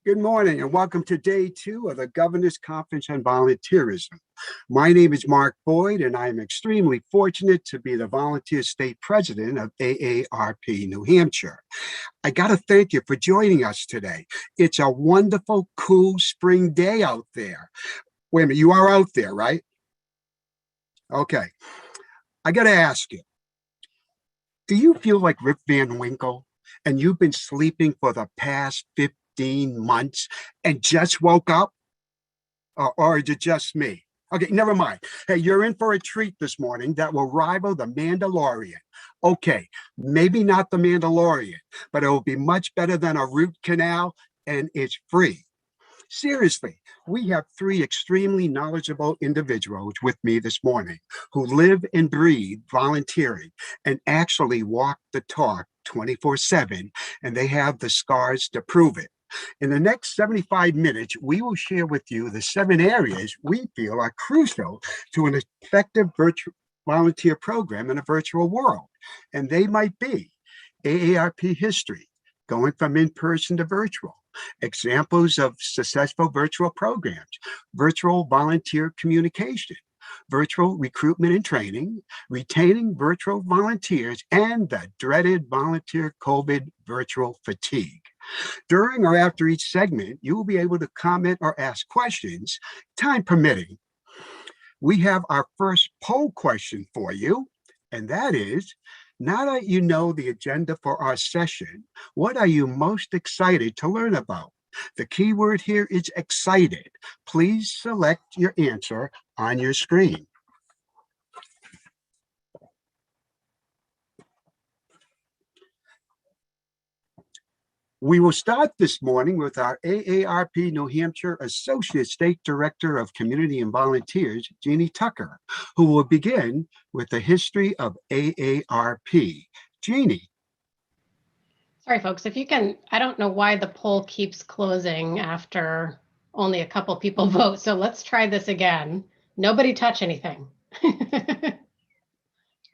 Good morning and welcome to day 2 of the Governor's Conference on Volunteerism. My name is Marc Boyd and I am extremely fortunate to be the Volunteer State President of AARP New Hampshire. I got to thank you for joining us today. It's a wonderful, cool spring day out there. Wait a minute, you are out there, right? Okay. I got to ask you, do you feel like Rip Van Winkle and you've been sleeping for the past 15 months and just woke up? Or is it just me? Okay, never mind. Hey, you're in for a treat this morning that will rival the Mandalorian. Okay, maybe not the Mandalorian, but it will be much better than a root canal, and it's free. Seriously, we have 3 extremely knowledgeable individuals with me this morning who live and breathe volunteering and actually walk the talk 24/7, and they have the scars to prove it. In the next 75 minutes, we will share with you the 7 areas we feel are crucial to an effective virtual volunteer program in a virtual world. And they might be AARP history, going from in-person to virtual, examples of successful virtual programs, virtual volunteer communication, virtual recruitment and training, retaining virtual volunteers, and the dreaded volunteer COVID virtual fatigue. During or after each segment, you will be able to comment or ask questions, time permitting. We have our first poll question for you, and that is, now that you know the agenda for our session, what are you most excited to learn about? The key word here is excited. Please select your answer on your screen. We will start this morning with our AARP New Hampshire Associate State Director of Community and Volunteers, Jeannie Tucker, who will begin with the history of AARP. Jeannie. Sorry, folks, if you can, I don't know why the poll keeps closing after only a couple people vote. So let's try this again. Nobody touch anything. All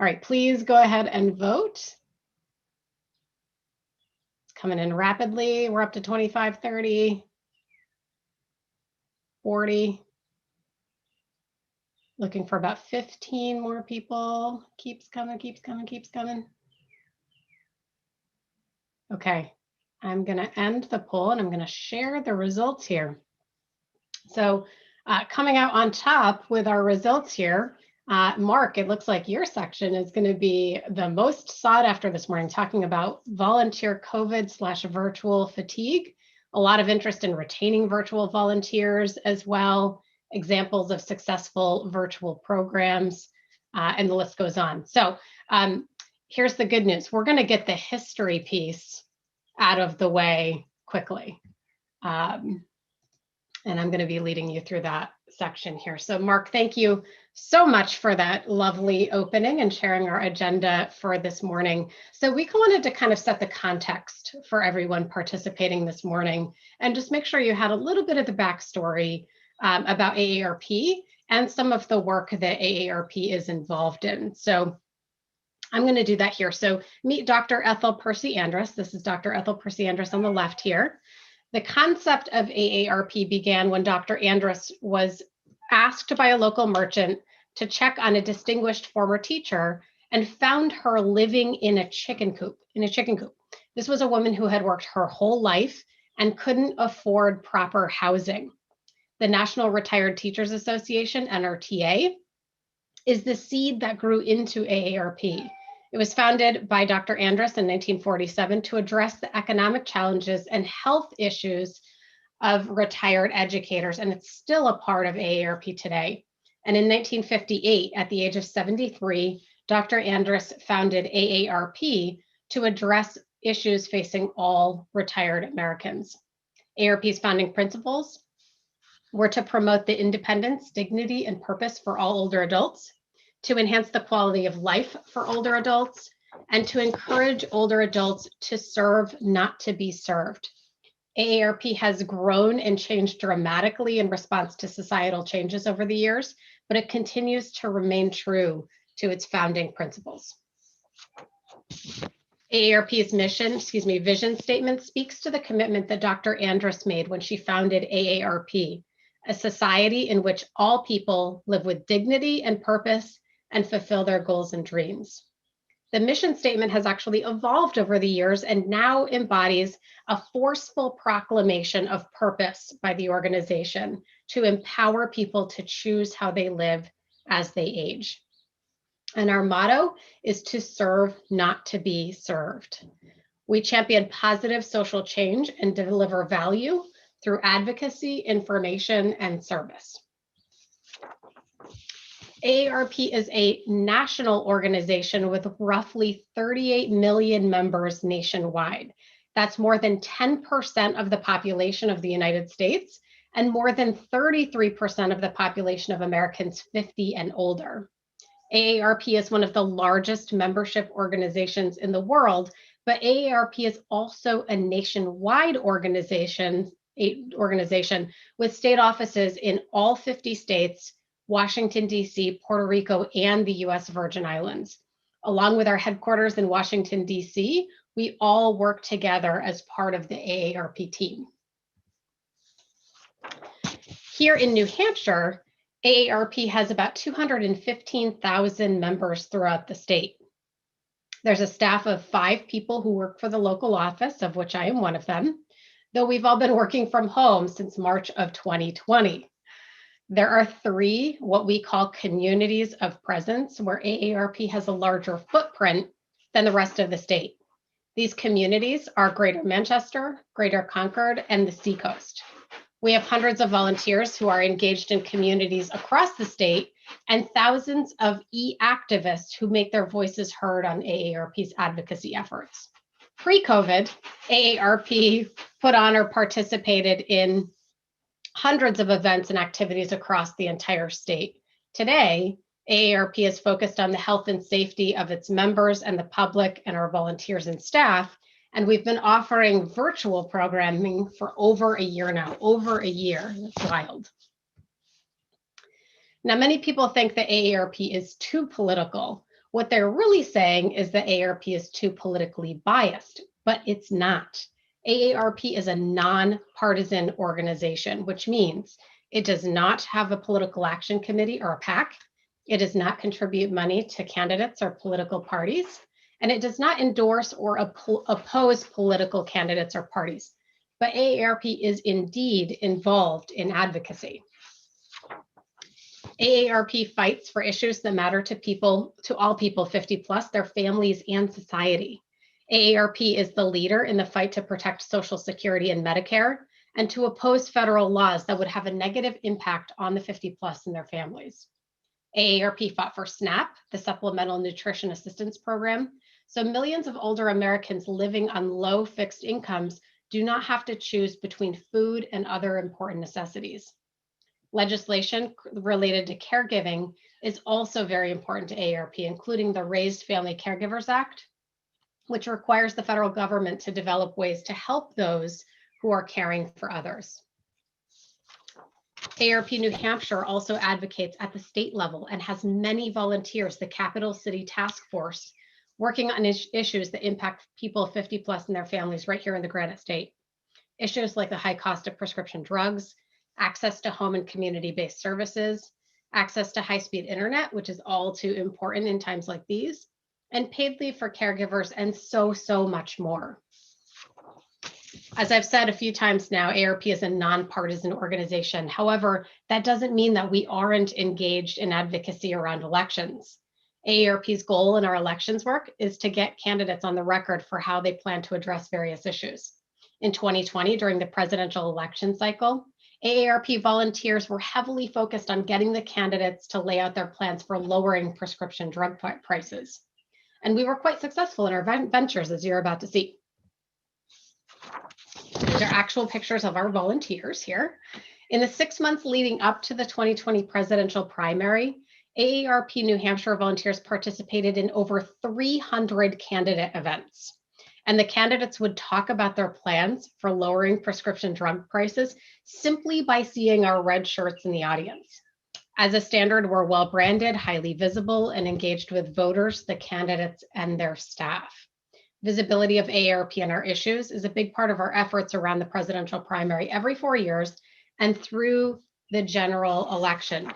right, please go ahead and vote. Coming in rapidly. We're up to 25, 30, 40. Looking for about 15 more people. Keeps coming, keeps coming, keeps coming. Okay, I'm going to end the poll and I'm going to share the results here. So coming out on top with our results here, Marc, it looks like your section is going to be the most sought after this morning, talking about volunteer COVID/virtual fatigue. A lot of interest in retaining virtual volunteers as well, examples of successful virtual programs, and the list goes on. So here's the good news. We're going to get the history piece out of the way quickly. And I'm going to be leading you through that section here. So Marc, thank you so much for that lovely opening and sharing our agenda for this morning. So we wanted to kind of set the context for everyone participating this morning and just make sure you had a little bit of the backstory about AARP and some of the work that AARP is involved in. So I'm going to do that here. So meet Dr. Ethel Percy Andrus. This is Dr. Ethel Percy Andrus on the left here. The concept of AARP began when Dr. Andrus was asked by a local merchant to check on a distinguished former teacher and found her living in a chicken coop. This was a woman who had worked her whole life and couldn't afford proper housing. The National Retired Teachers Association, NRTA, is the seed that grew into AARP. It was founded by Dr. Andrus in 1947 to address the economic challenges and health issues of retired educators, and it's still a part of AARP today. And in 1958, at the age of 73, Dr. Andrus founded AARP to address issues facing all retired Americans. AARP's founding principles were to promote the independence, dignity, and purpose for all older adults, to enhance the quality of life for older adults, and to encourage older adults to serve, not to be served. AARP has grown and changed dramatically in response to societal changes over the years, but it continues to remain true to its founding principles. AARP's vision statement speaks to the commitment that Dr. Andrus made when she founded AARP, a society in which all people live with dignity and purpose and fulfill their goals and dreams. The mission statement has actually evolved over the years and now embodies a forceful proclamation of purpose by the organization to empower people to choose how they live as they age. And our motto is to serve, not to be served. We champion positive social change and deliver value through advocacy, information, and service. AARP is a national organization with roughly 38 million members nationwide. That's more than 10% of the population of the United States and more than 33% of the population of Americans 50 and older. AARP is one of the largest membership organizations in the world, but AARP is also a nationwide organization with state offices in all 50 states, Washington, D.C., Puerto Rico, and the U.S. Virgin Islands. Along with our headquarters in Washington, D.C., we all work together as part of the AARP team. Here in New Hampshire, AARP has about 215,000 members throughout the state. There's a staff of 5 people who work for the local office, of which I am one of them, though we've all been working from home since March of 2020. There are 3 what we call communities of presence where AARP has a larger footprint than the rest of the state. These communities are Greater Manchester, Greater Concord, and the Seacoast. We have hundreds of volunteers who are engaged in communities across the state and thousands of e-activists who make their voices heard on AARP's advocacy efforts. Pre-COVID, AARP put on or participated in hundreds of events and activities across the entire state. Today, AARP is focused on the health and safety of its members and the public and our volunteers and staff. And we've been offering virtual programming for over a year now, That's wild. Now, many people think that AARP is too political. What they're really saying is that AARP is too politically biased, but it's not. AARP is a nonpartisan organization, which means it does not have a political action committee or a PAC. It does not contribute money to candidates or political parties, and it does not endorse or oppose political candidates or parties. But AARP is indeed involved in advocacy. AARP fights for issues that matter to all people 50 plus, their families, and society. AARP is the leader in the fight to protect Social Security and Medicare and to oppose federal laws that would have a negative impact on the 50 plus and their families. AARP fought for SNAP, the Supplemental Nutrition Assistance Program, so millions of older Americans living on low fixed incomes do not have to choose between food and other important necessities. Legislation related to caregiving is also very important to AARP, including the Raised Family Caregivers Act, which requires the federal government to develop ways to help those who are caring for others. AARP New Hampshire also advocates at the state level and has many volunteers, the Capital City Task Force, working on issues that impact people 50 plus and their families right here in the Granite State. Issues like the high cost of prescription drugs, access to home and community-based services, access to high-speed internet, which is all too important in times like these, and paid leave for caregivers, and so much more. As I've said a few times now, AARP is a nonpartisan organization. However, that doesn't mean that we aren't engaged in advocacy around elections. AARP's goal in our elections work is to get candidates on the record for how they plan to address various issues. In 2020, during the presidential election cycle, AARP volunteers were heavily focused on getting the candidates to lay out their plans for lowering prescription drug prices. And we were quite successful in our ventures, as you're about to see. These are actual pictures of our volunteers here. In the 6 months leading up to the 2020 presidential primary, AARP New Hampshire volunteers participated in over 300 candidate events. And the candidates would talk about their plans for lowering prescription drug prices simply by seeing our red shirts in the audience. As a standard, we're well branded, highly visible, and engaged with voters, the candidates, and their staff. Visibility of AARP and our issues is a big part of our efforts around the presidential primary every 4 years and through the general election.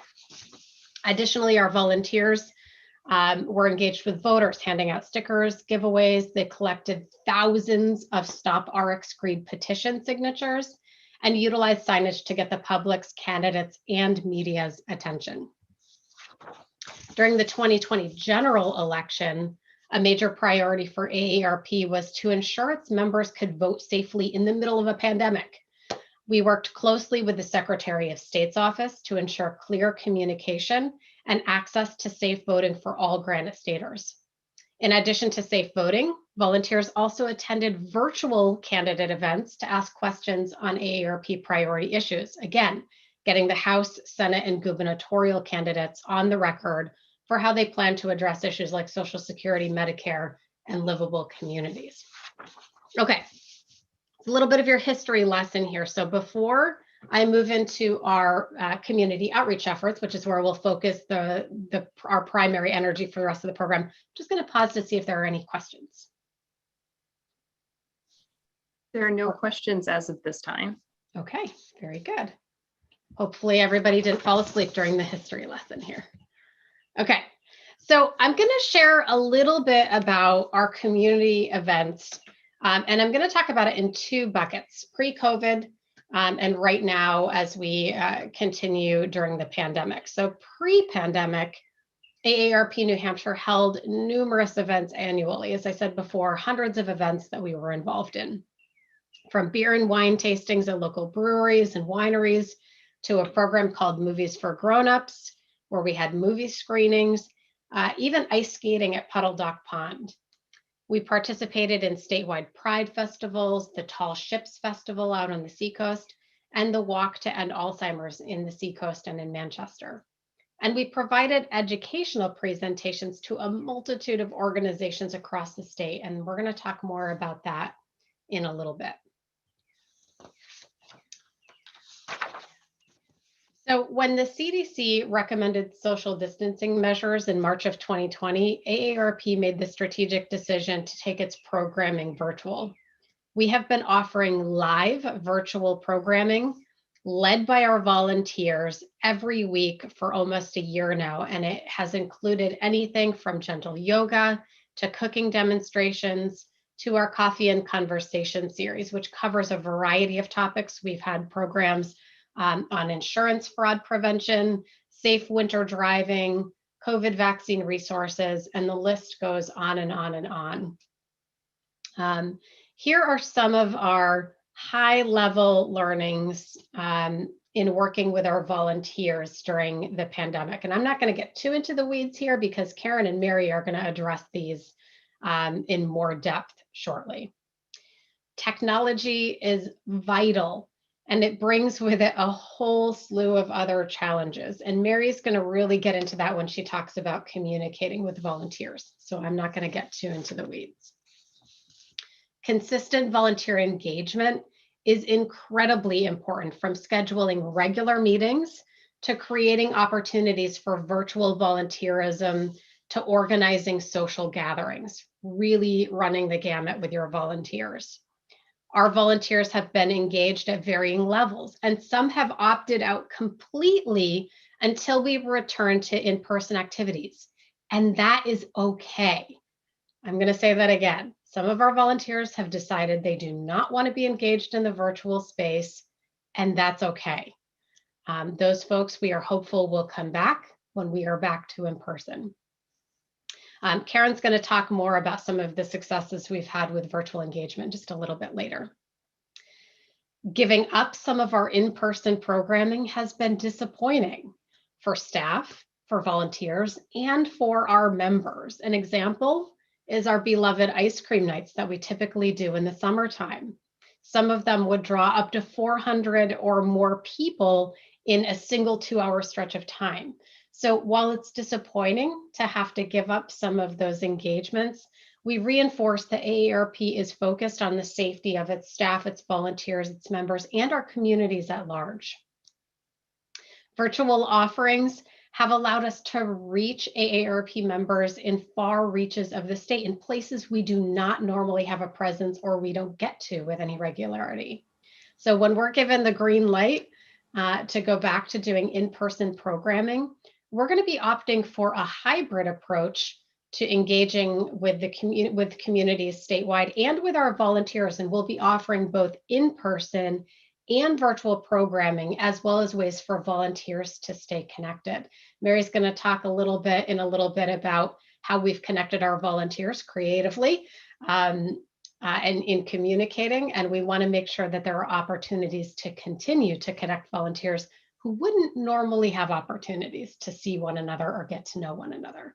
Additionally, our volunteers were engaged with voters, handing out stickers, giveaways. They collected thousands of Stop RX Greed petition signatures and utilized signage to get the public's, candidates, and media's attention. During the 2020 general election, a major priority for AARP was to ensure its members could vote safely in the middle of a pandemic. We worked closely with the Secretary of State's office to ensure clear communication and access to safe voting for all Granite Staters. In addition to safe voting, volunteers also attended virtual candidate events to ask questions on AARP priority issues. Again, getting the House, Senate, and gubernatorial candidates on the record for how they plan to address issues like Social Security, Medicare, and livable communities. Okay, it's a little bit of your history lesson here. So before I move into our community outreach efforts, which is where we'll focus our primary energy for the rest of the program, I'm just going to pause to see if there are any questions. There are no questions as of this time. Okay, very good. Hopefully everybody didn't fall asleep during the history lesson here. Okay, so I'm going to share a little bit about our community events, and I'm going to talk about it in two buckets, pre-COVID and right now as we continue during the pandemic. So pre-pandemic, AARP New Hampshire held numerous events annually. As I said before, hundreds of events that we were involved in, from beer and wine tastings at local breweries and wineries to a program called Movies for Grown-Ups, where we had movie screenings, even ice skating at Puddle Dock Pond. We participated in statewide pride festivals, the Tall Ships Festival out on the Seacoast, and the Walk to End Alzheimer's in the Seacoast and in Manchester. And we provided educational presentations to a multitude of organizations across the state, and we're going to talk more about that in a little bit. So when the CDC recommended social distancing measures in March of 2020, AARP made the strategic decision to take its programming virtual. We have been offering live virtual programming led by our volunteers every week for almost a year now, and it has included anything from gentle yoga to cooking demonstrations to our Coffee and Conversation series, which covers a variety of topics. We've had programs on insurance fraud prevention, safe winter driving, COVID vaccine resources, and the list goes on and on and on. Here are some of our high-level learnings in working with our volunteers during the pandemic. And I'm not going to get too into the weeds here because Karen and Mary are going to address these in more depth shortly. Technology is vital, and it brings with it a whole slew of other challenges. And Mary's going to really get into that when she talks about communicating with volunteers. So I'm not going to get too into the weeds. Consistent volunteer engagement is incredibly important, from scheduling regular meetings to creating opportunities for virtual volunteerism to organizing social gatherings, really running the gamut with your volunteers. Our volunteers have been engaged at varying levels, and some have opted out completely until we return to in-person activities. And that is okay. I'm going to say that again. Some of our volunteers have decided they do not want to be engaged in the virtual space, and that's okay. Those folks, we are hopeful, will come back when we are back to in-person. Karen's going to talk more about some of the successes we've had with virtual engagement just a little bit later. Giving up some of our in-person programming has been disappointing for staff, for volunteers, and for our members. An example is our beloved ice cream nights that we typically do in the summertime. Some of them would draw up to 400 or more people in a single 2-hour stretch of time. So while it's disappointing to have to give up some of those engagements, we reinforce that AARP is focused on the safety of its staff, its volunteers, its members, and our communities at large. Virtual offerings have allowed us to reach AARP members in far reaches of the state, in places we do not normally have a presence or we don't get to with any regularity. So when we're given the green light to go back to doing in-person programming, we're going to be opting for a hybrid approach to engaging with the communities statewide and with our volunteers, and we'll be offering both in-person and virtual programming, as well as ways for volunteers to stay connected. Mary's going to talk in a little bit about how we've connected our volunteers creatively and in communicating, and we want to make sure that there are opportunities to continue to connect volunteers who wouldn't normally have opportunities to see one another or get to know one another.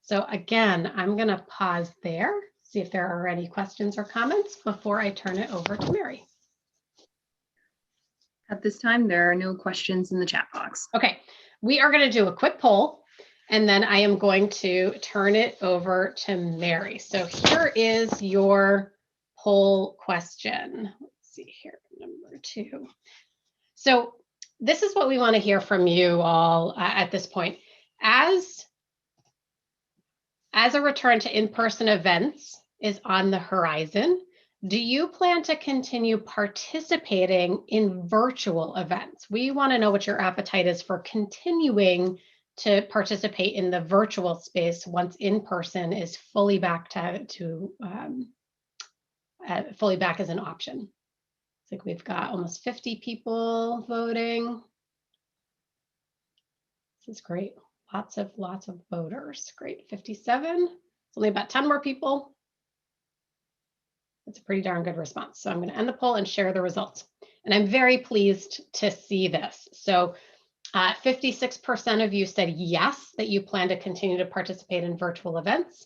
So again, I'm going to pause there, see if there are any questions or comments before I turn it over to Mary. At this time, there are no questions in the chat box. Okay, we are going to do a quick poll, and then I am going to turn it over to Mary. So here is your poll question. Let's see here, number 2. So this is what we want to hear from you all at this point. As a return to in-person events is on the horizon, do you plan to continue participating in virtual events? We want to know what your appetite is for continuing to participate in the virtual space once in-person is fully back fully back as an option. I think we've got almost 50 people voting. This is great. Lots of voters. Great, 57. It's only about 10 more people. That's a pretty darn good response. So I'm going to end the poll and share the results. And I'm very pleased to see this. So 56% of you said yes, that you plan to continue to participate in virtual events.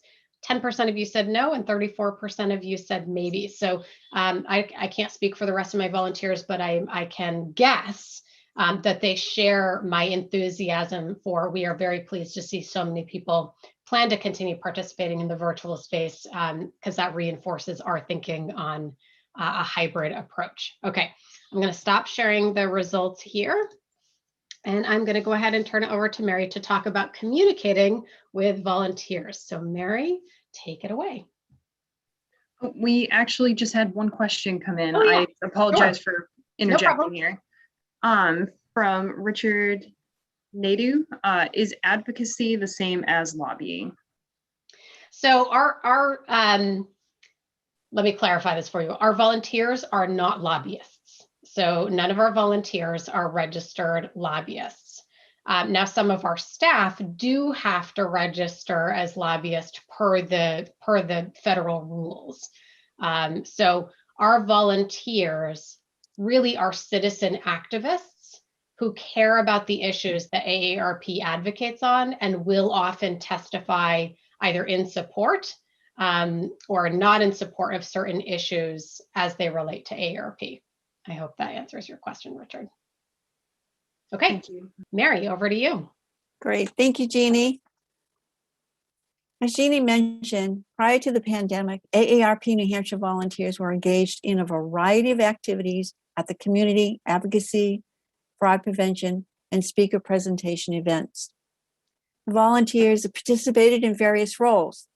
10% of you said no, and 34% of you said maybe. So I can't speak for the rest of my volunteers, but I can guess that they share my enthusiasm for, we are very pleased to see so many people plan to continue participating in the virtual space, because that reinforces our thinking on a hybrid approach. Okay, I'm going to stop sharing the results here, and I'm going to go ahead and turn it over to Mary to talk about communicating with volunteers. So Mary, take it away. We actually just had one question come in. Oh, yeah. I apologize for interjecting here. From Richard Nadu, is advocacy the same as lobbying? So let me clarify this for you. Our volunteers are not lobbyists. So none of our volunteers are registered lobbyists. Now, some of our staff do have to register as lobbyists per the federal rules. So our volunteers really are citizen activists who care about the issues that AARP advocates on and will often testify either in support or not in support of certain issues as they relate to AARP. I hope that answers your question, Richard. Okay, Thank you. Mary, over to you. Great, thank you, Jeannie. As Jeannie mentioned, prior to the pandemic, AARP New Hampshire volunteers were engaged in a variety of activities at the community, advocacy, fraud prevention, and speaker presentation events. The volunteers participated in various roles.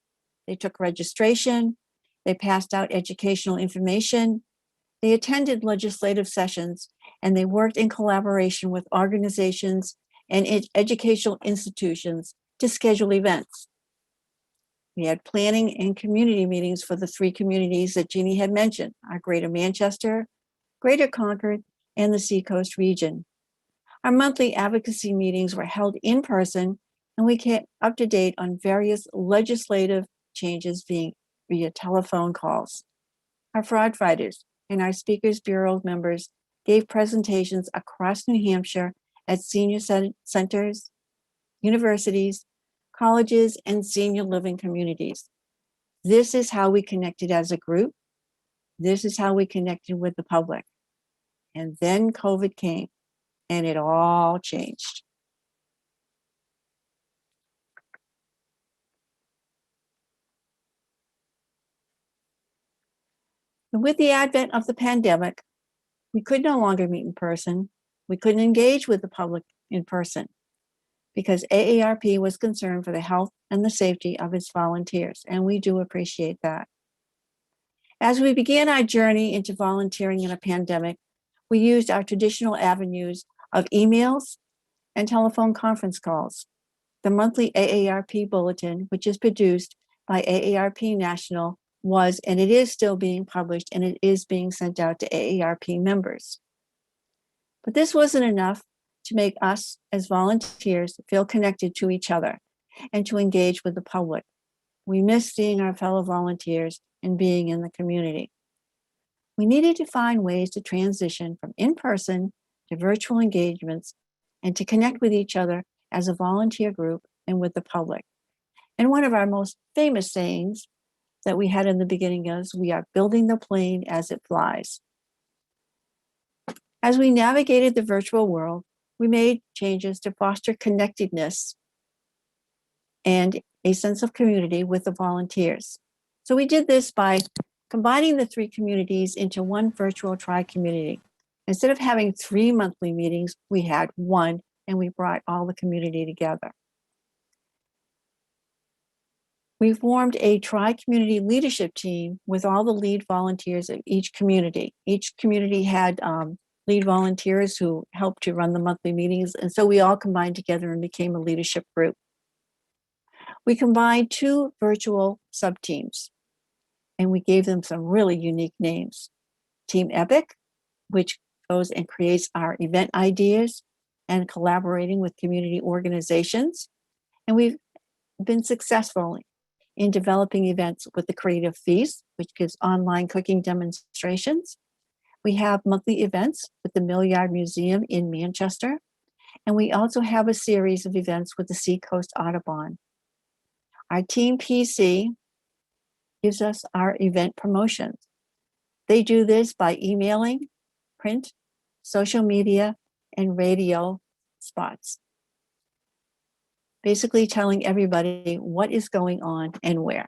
They took registration, they passed out educational information, they attended legislative sessions, and they worked in collaboration with organizations and educational institutions to schedule events. We had planning and community meetings for the 3 communities that Jeannie had mentioned, our Greater Manchester, Greater Concord, and the Seacoast region. Our monthly advocacy meetings were held in person, and we kept up to date on various legislative changes via telephone calls. Our fraud fighters and our Speakers Bureau members gave presentations across New Hampshire at senior centers, universities, colleges, and senior living communities. This is how we connected as a group. This is how we connected with the public. And then COVID came, and it all changed. And with the advent of the pandemic, we could no longer meet in person. We couldn't engage with the public in person. because AARP was concerned for the health and the safety of its volunteers, and we do appreciate that. As we began our journey into volunteering in a pandemic, we used our traditional avenues of emails and telephone conference calls. The monthly AARP bulletin, which is produced by AARP National, was and it is still being published, and it is being sent out to AARP members. But this wasn't enough to make us as volunteers feel connected to each other and to engage with the public. We missed seeing our fellow volunteers and being in the community. We needed to find ways to transition from in-person to virtual engagements and to connect with each other as a volunteer group and with the public. And one of our most famous sayings that we had in the beginning is, "We are building the plane as it flies." As we navigated the virtual world, we made changes to foster connectedness and a sense of community with the volunteers. So we did this by combining the three communities into one virtual tri-community. Instead of having 3 monthly meetings, we had one, and we brought all the community together. We formed a tri-community leadership team with all the lead volunteers of each community. Each community had lead volunteers who helped to run the monthly meetings, and so we all combined together and became a leadership group. We combined 2 virtual sub-teams, and we gave them some really unique names. Team Epic, which goes and creates our event ideas and collaborating with community organizations. And we've been successful in developing events with the Creative Feast, which gives online cooking demonstrations. We have monthly events with the Millyard Museum in Manchester. And we also have a series of events with the Seacoast Audubon. Our Team PC gives us our event promotions. They do this by emailing, print, social media, and radio spots. Basically telling everybody what is going on and where.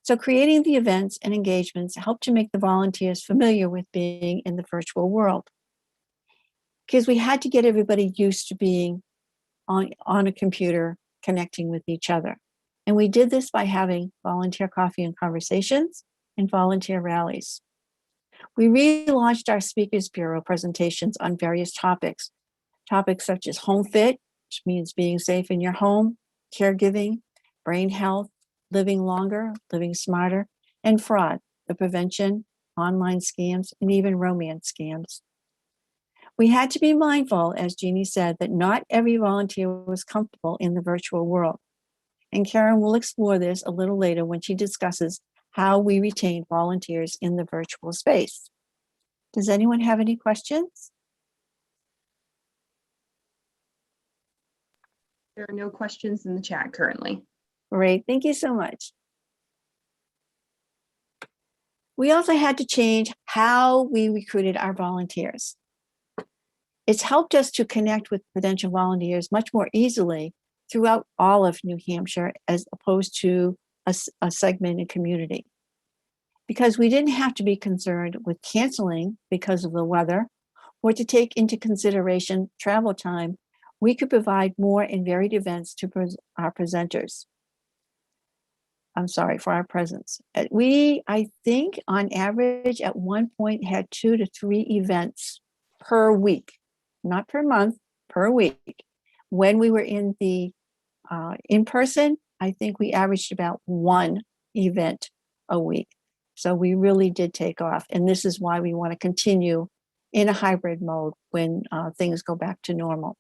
So creating the events and engagements help to make the volunteers familiar with being in the virtual world. Because we had to get everybody used to being on a computer, connecting with each other. And we did this by having volunteer coffee and conversations and volunteer rallies. We relaunched our Speakers Bureau presentations on various topics such as home fit, which means being safe in your home, caregiving, brain health, living longer, living smarter, and fraud, the prevention, online scams, and even romance scams. We had to be mindful, as Jeannie said, that not every volunteer was comfortable in the virtual world. And Karen will explore this a little later when she discusses how we retain volunteers in the virtual space. Does anyone have any questions? There are no questions in the chat currently. Great, thank you so much. We also had to change how we recruited our volunteers. It's helped us to connect with potential volunteers much more easily throughout all of New Hampshire as opposed to a segmented community. Because we didn't have to be concerned with canceling because of the weather or to take into consideration travel time, we could provide more and varied events to our presenters. For our presence. We, I think, on average, at one point had 2 to 3 events per week, not per month, per week. When we were in the in-person, I think we averaged about 1 event a week. So we really did take off. And this is why we want to continue in a hybrid mode when things go back to normal.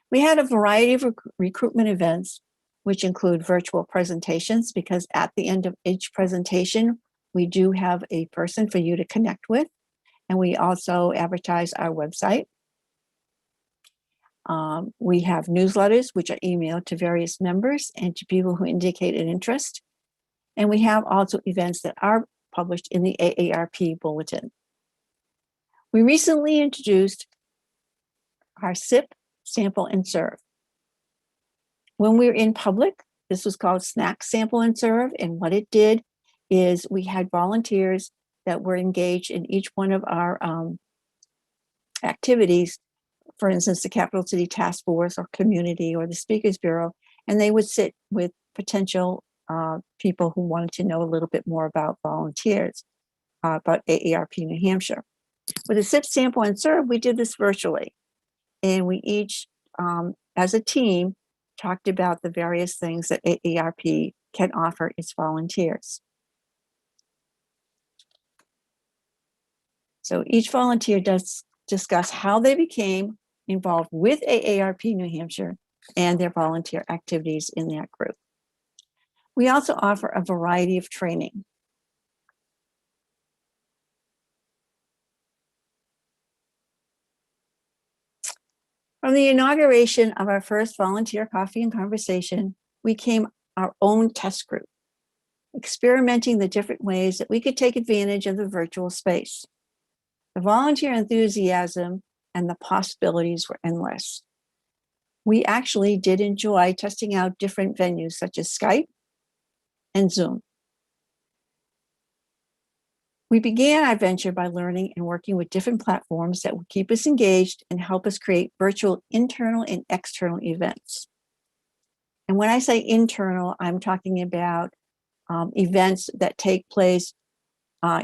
We had a variety of recruitment events, which include virtual presentations, because at the end of each presentation, we do have a person for you to connect with. And we also advertise our website. We have newsletters, which are emailed to various members and to people who indicate an interest. And we have also events that are published in the AARP bulletin. We recently introduced our SIP, Sample and Serve. When we were in public, this was called Snack, Sample, and Serve. And what it did is we had volunteers that were engaged in each one of our activities for instance, the Capital City Task Force or community or the Speakers Bureau, and they would sit with potential people who wanted to know a little bit more about volunteers, about AARP New Hampshire. With the SIP sample and serve, we did this virtually. And we each, as a team, talked about the various things that AARP can offer its volunteers. So each volunteer does discuss how they became involved with AARP New Hampshire and their volunteer activities in that group. We also offer a variety of training. From the inauguration of our first volunteer coffee and conversation, we came our own test group, experimenting the different ways that we could take advantage of the virtual space. The volunteer enthusiasm and the possibilities were endless. We actually did enjoy testing out different venues such as Skype and Zoom. We began our venture by learning and working with different platforms that would keep us engaged and help us create virtual internal and external events. And when I say internal, I'm talking about events that take place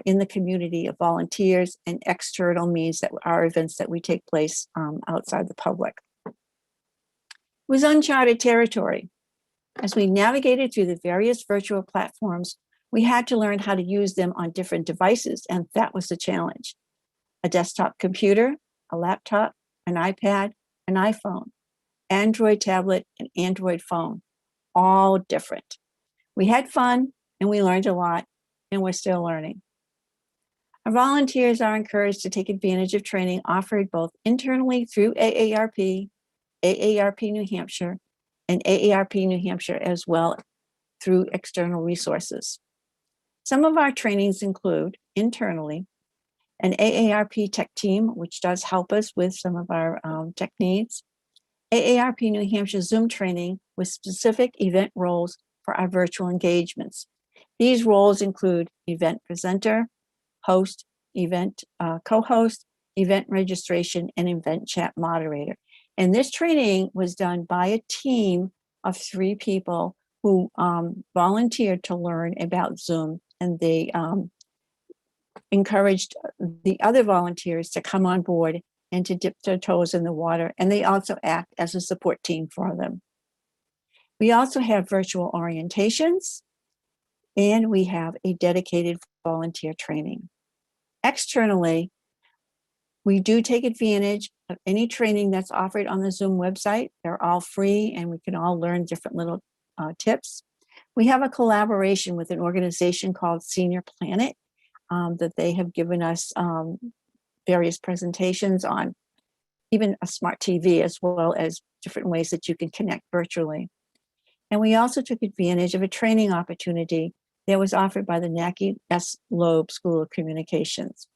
in the community of volunteers, and external means that are events that we take place outside the public. It was uncharted territory. As we navigated through the various virtual platforms, we had to learn how to use them on different devices, and that was the challenge. A desktop computer, a laptop, an iPad, an iPhone, Android tablet, and Android phone, all different. We had fun and we learned a lot, and we're still learning. Our volunteers are encouraged to take advantage of training offered both internally through AARP, AARP New Hampshire, and AARP New Hampshire as well through external resources. Some of our trainings include internally an AARP tech team, which does help us with some of our tech needs, AARP New Hampshire Zoom training with specific event roles for our virtual engagements. These roles include event presenter, host, event co-host, event registration, and event chat moderator. And this training was done by a team of 3 people who volunteered to learn about Zoom, and they encouraged the other volunteers to come on board and to dip their toes in the water, and they also act as a support team for them. We also have virtual orientations, and we have a dedicated volunteer training. Externally, we do take advantage of any training that's offered on the Zoom website. They're all free, and we can all learn different little tips. We have a collaboration with an organization called Senior Planet that they have given us various presentations on, even a smart TV, as well as different ways that you can connect virtually. And we also took advantage of a training opportunity that was offered by the Nackie S. Loeb School of Communications.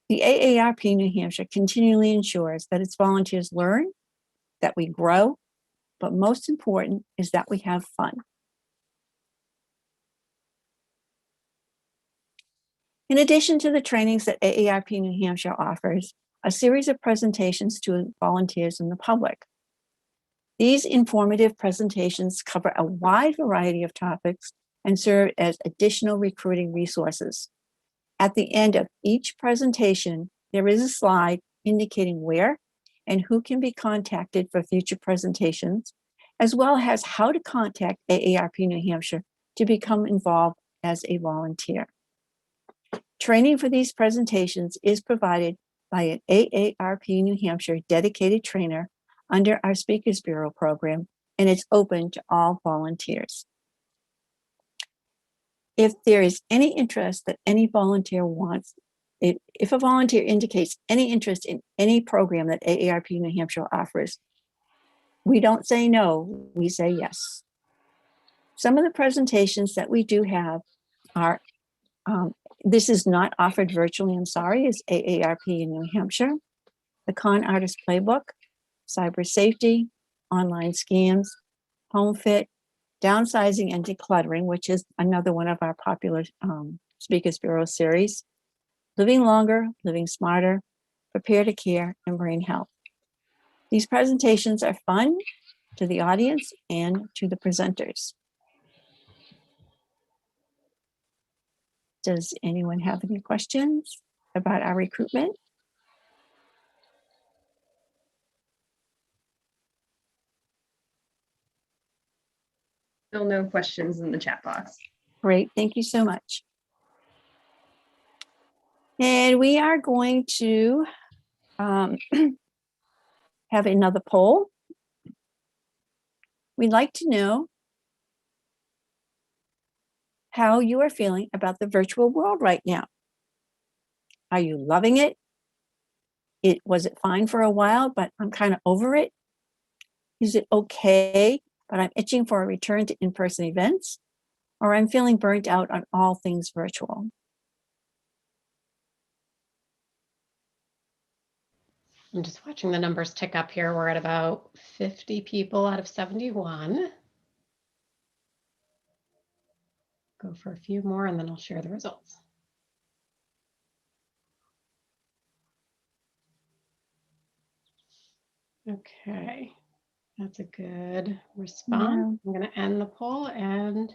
The AARP New Hampshire continually ensures that its volunteers learn, that we grow, but most important is that we have fun. In addition to the trainings that AARP New Hampshire offers, a series of presentations to volunteers and the public. These informative presentations cover a wide variety of topics and serve as additional recruiting resources. At the end of each presentation, there is a slide indicating where and who can be contacted for future presentations, as well as how to contact AARP New Hampshire to become involved as a volunteer. Training for these presentations is provided by an AARP New Hampshire dedicated trainer under our Speakers Bureau program, and it's open to all volunteers. If there is any interest that any volunteer wants, if a volunteer indicates any interest in any program that AARP New Hampshire offers, we don't say no, we say yes. Some of the presentations that we do have are, this is not offered virtually, I'm sorry, is AARP in New Hampshire, the Con Artist Playbook, Cyber Safety, Online Scams, Home Fit, Downsizing and Decluttering, which is another one of our popular Speakers Bureau series, Living Longer, Living Smarter, Prepare to Care, and Brain Health. These presentations are fun to the audience and to the presenters. Does anyone have any questions about our recruitment? Still no questions in the chat box. Great, thank you so much. And we are going to have another poll. We'd like to know how you are feeling about the virtual world right now. Are you loving it? Was it fine for a while, but I'm kind of over it? Is it okay, but I'm itching for a return to in-person events? Or I'm feeling burnt out on all things virtual? I'm just watching the numbers tick up here. We're at about 50 people out of 71. Go for a few more and then I'll share the results. Okay, that's a good response. I'm going to end the poll and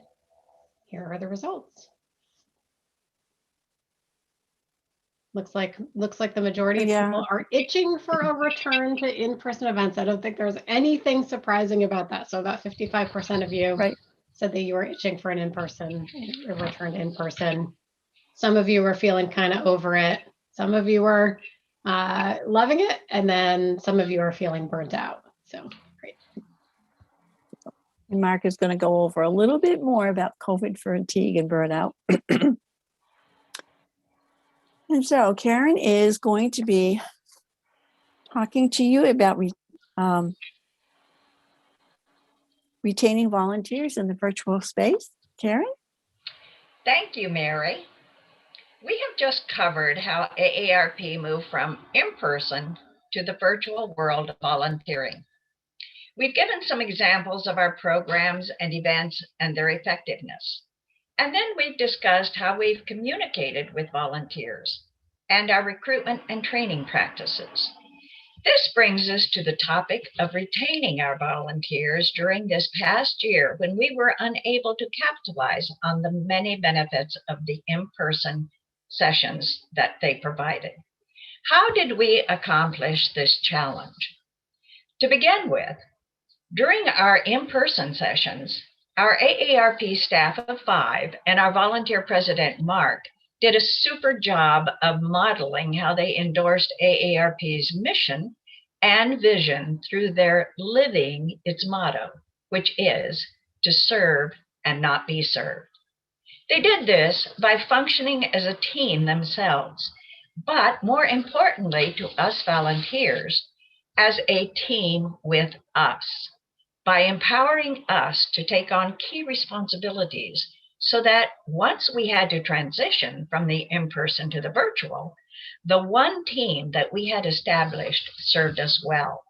here are the results. Looks like the majority of people are itching for a return to in-person events. I don't think there's anything surprising about that. So about 55% of you said that you were itching for a return to in-person. Some of you were feeling kind of over it. Some of you were loving it. And then some of you are feeling burnt out. So great. And Marc is going to go over a little bit more about COVID fatigue and burnout. And so Karen is going to be talking to you about retaining volunteers in the virtual space. Karen? Thank you, Mary. We have just covered how AARP moved from in-person to the virtual world of volunteering. We've given some examples of our programs and events and their effectiveness. And then we've discussed how we've communicated with volunteers and our recruitment and training practices. This brings us to the topic of retaining our volunteers during this past year when we were unable to capitalize on the many benefits of the in-person sessions that they provided. How did we accomplish this challenge? To begin with, during our in-person sessions, our AARP staff of 5 and our volunteer president, Marc, did a super job of modeling how they endorsed AARP's mission and vision through their living its motto, which is to serve and not be served. They did this by functioning as a team themselves, but more importantly to us volunteers, as a team with us, by empowering us to take on key responsibilities so that once we had to transition from the in-person to the virtual, the one team that we had established served us well.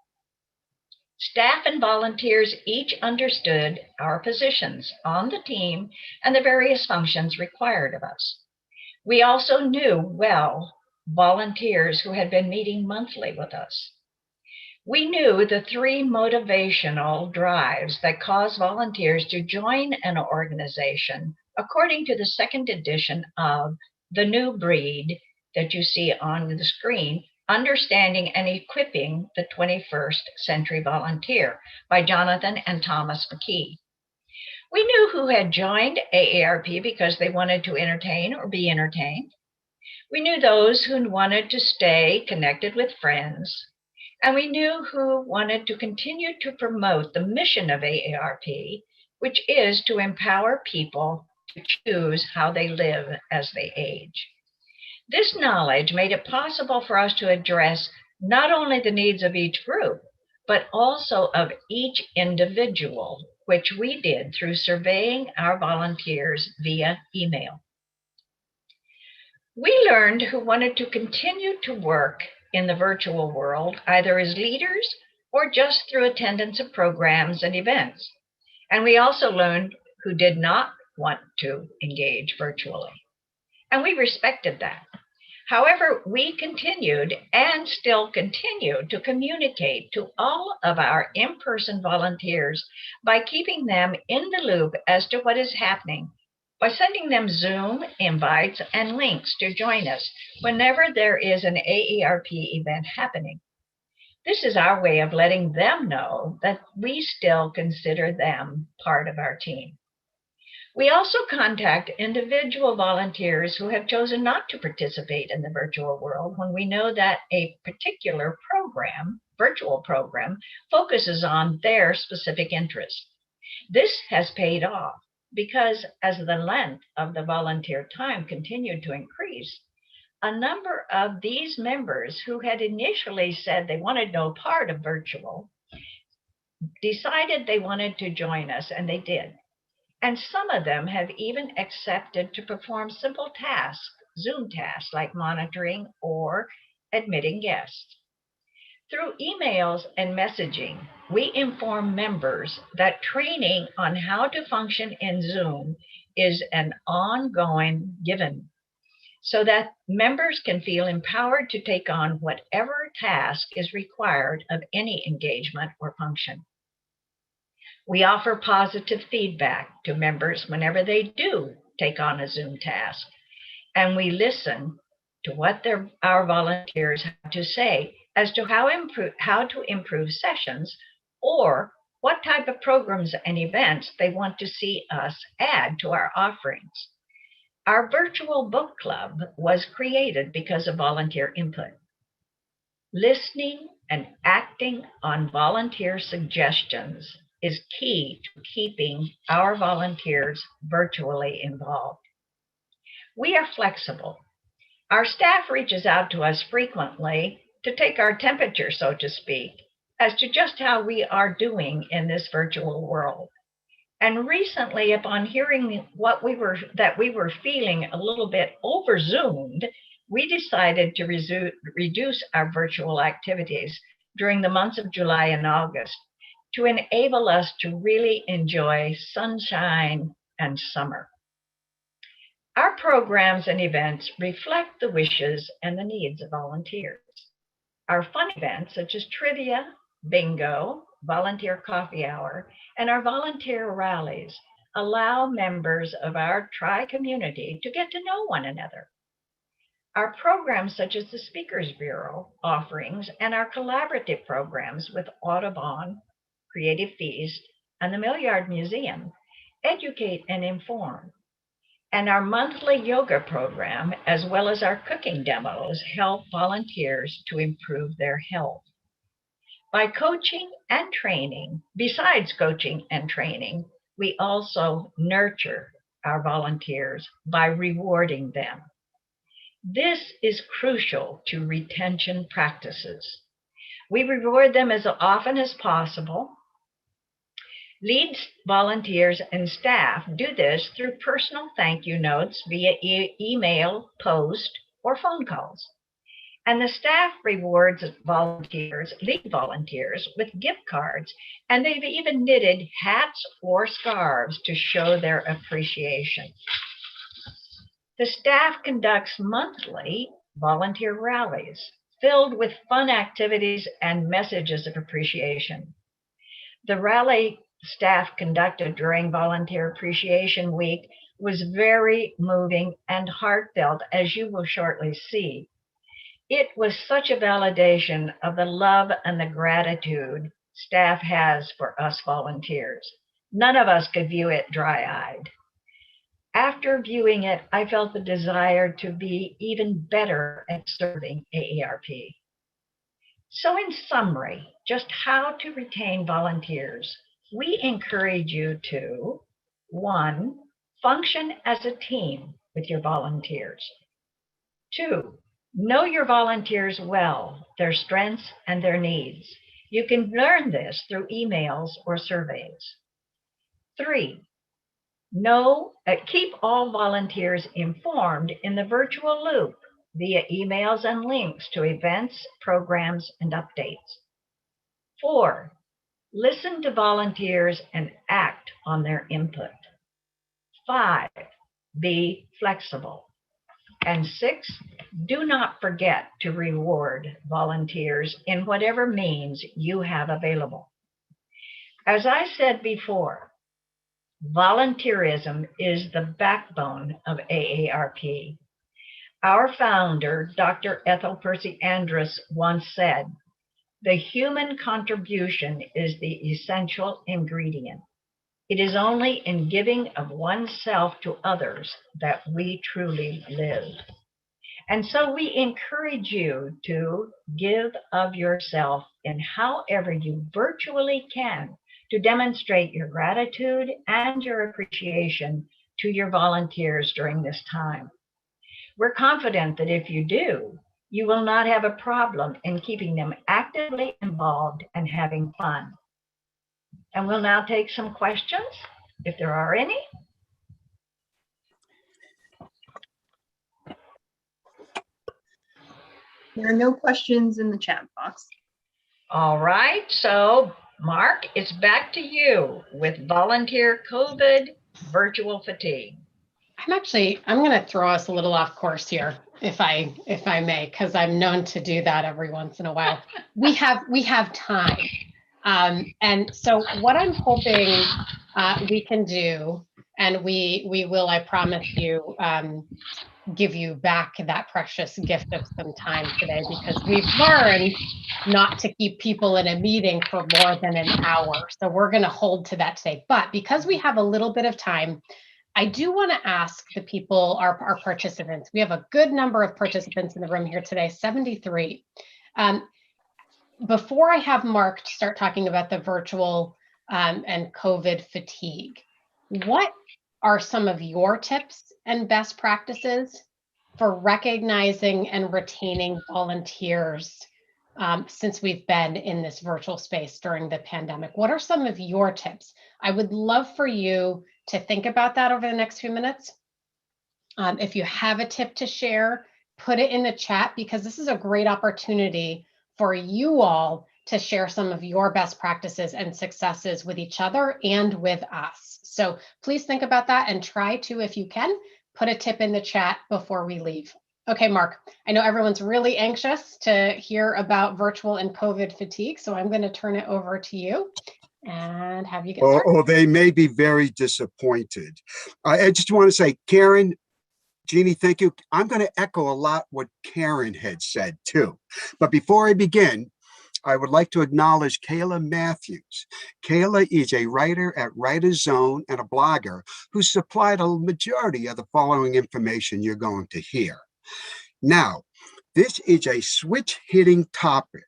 Staff and volunteers each understood our positions on the team and the various functions required of us. We also knew well volunteers who had been meeting monthly with us. We knew the 3 motivational drives that cause volunteers to join an organization according to the 2nd edition of The New Breed that you see on the screen, Understanding and Equipping the 21st Century Volunteer by Jonathan and Thomas McKee. We knew who had joined AARP because they wanted to entertain or be entertained. We knew those who wanted to stay connected with friends. And we knew who wanted to continue to promote the mission of AARP, which is to empower people to choose how they live as they age. This knowledge made it possible for us to address not only the needs of each group, but also of each individual, which we did through surveying our volunteers via email. We learned who wanted to continue to work in the virtual world, either as leaders or just through attendance of programs and events. And we also learned who did not want to engage virtually. And we respected that. However, we continued and still continue to communicate to all of our in-person volunteers by keeping them in the loop as to what is happening, by sending them Zoom invites and links to join us whenever there is an AARP event happening. This is our way of letting them know that we still consider them part of our team. We also contact individual volunteers who have chosen not to participate in the virtual world when we know that a particular program, virtual program, focuses on their specific interests. This has paid off because as the length of the volunteer time continued to increase, a number of these members who had initially said they wanted no part of virtual decided they wanted to join us, and they did. And some of them have even accepted to perform simple tasks, Zoom tasks like monitoring or admitting guests. Through emails and messaging, we inform members that training on how to function in Zoom is an ongoing given, so that members can feel empowered to take on whatever task is required of any engagement or function. We offer positive feedback to members whenever they do take on a Zoom task, and we listen to what our volunteers have to say as to how to improve sessions or what type of programs and events they want to see us add to our offerings. Our virtual book club was created because of volunteer input. Listening and acting on volunteer suggestions is key to keeping our volunteers virtually involved. We are flexible. Our staff reaches out to us frequently to take our temperature, so to speak, as to just how we are doing in this virtual world. And recently, upon hearing that we were feeling a little bit over-Zoomed, we decided to reduce our virtual activities during the months of July and August to enable us to really enjoy sunshine and summer. Our programs and events reflect the wishes and the needs of volunteers. Our fun events, such as trivia, bingo, volunteer coffee hour, and our volunteer rallies, allow members of our tri-community to get to know one another. Our programs, such as the Speakers Bureau offerings and our collaborative programs with Audubon, Creative Feast, and the Milliard Museum, educate and inform. And our monthly yoga program, as well as our cooking demos, help volunteers to improve their health. By coaching and training, besides coaching and training, we also nurture our volunteers by rewarding them. This is crucial to retention practices. We reward them as often as possible. Lead volunteers and staff do this through personal thank you notes via email, post, or phone calls. And the staff rewards lead volunteers with gift cards, and they've even knitted hats or scarves to show their appreciation. The staff conducts monthly volunteer rallies filled with fun activities and messages of appreciation. The rally staff conducted during Volunteer Appreciation Week was very moving and heartfelt, as you will shortly see. It was such a validation of the love and the gratitude staff has for us volunteers. None of us could view it dry-eyed. After viewing it, I felt the desire to be even better at serving AARP. So in summary, just how to retain volunteers. We encourage you to, 1, function as a team with your volunteers. 2, know your volunteers well, their strengths and their needs. You can learn this through emails or surveys. 3, keep all volunteers informed in the virtual loop via emails and links to events, programs, and updates. 4, listen to volunteers and act on their input. 5, be flexible. And 6, do not forget to reward volunteers in whatever means you have available. As I said before, volunteerism is the backbone of AARP. Our founder, Dr. Ethel Percy Andrus, once said, "The human contribution is the essential ingredient. It is only in giving of oneself to others that we truly live." And so we encourage you to give of yourself in however you virtually can to demonstrate your gratitude and your appreciation to your volunteers during this time. We're confident that if you do, you will not have a problem in keeping them actively involved and having fun. And we'll now take some questions, if there are any. There are no questions in the chat box. All right, so Marc, it's back to you with volunteer COVID virtual fatigue. I'm going to throw us a little off course here, if I may, because I'm known to do that every once in a while. We have time, and so what I'm hoping we can do, and we will, I promise you, give you back that precious gift of some time today, because we've learned not to keep people in a meeting for more than an hour. So we're going to hold to that today. But because we have a little bit of time, I do want to ask the people, our participants, we have a good number of participants in the room here today, 73. Before I have Marc start talking about the virtual and COVID fatigue, what are some of your tips and best practices for recognizing and retaining volunteers since we've been in this virtual space during the pandemic? What are some of your tips? I would love for you to think about that over the next few minutes. If you have a tip to share, put it in the chat, because this is a great opportunity for you all to share some of your best practices and successes with each other and with us. So please think about that and try to, if you can, put a tip in the chat before we leave. Okay, Marc, I know everyone's really anxious to hear about virtual and COVID fatigue, so I'm going to turn it over to you and have you get started. Oh, they may be very disappointed. I just want to say, Karen, Jeannie, thank you. I'm going to echo a lot what Karen had said too. But before I begin, I would like to acknowledge Kayla Matthews. Kayla is a writer at Writer's Zone and a blogger who supplied a majority of the following information you're going to hear. Now, this is a switch-hitting topic.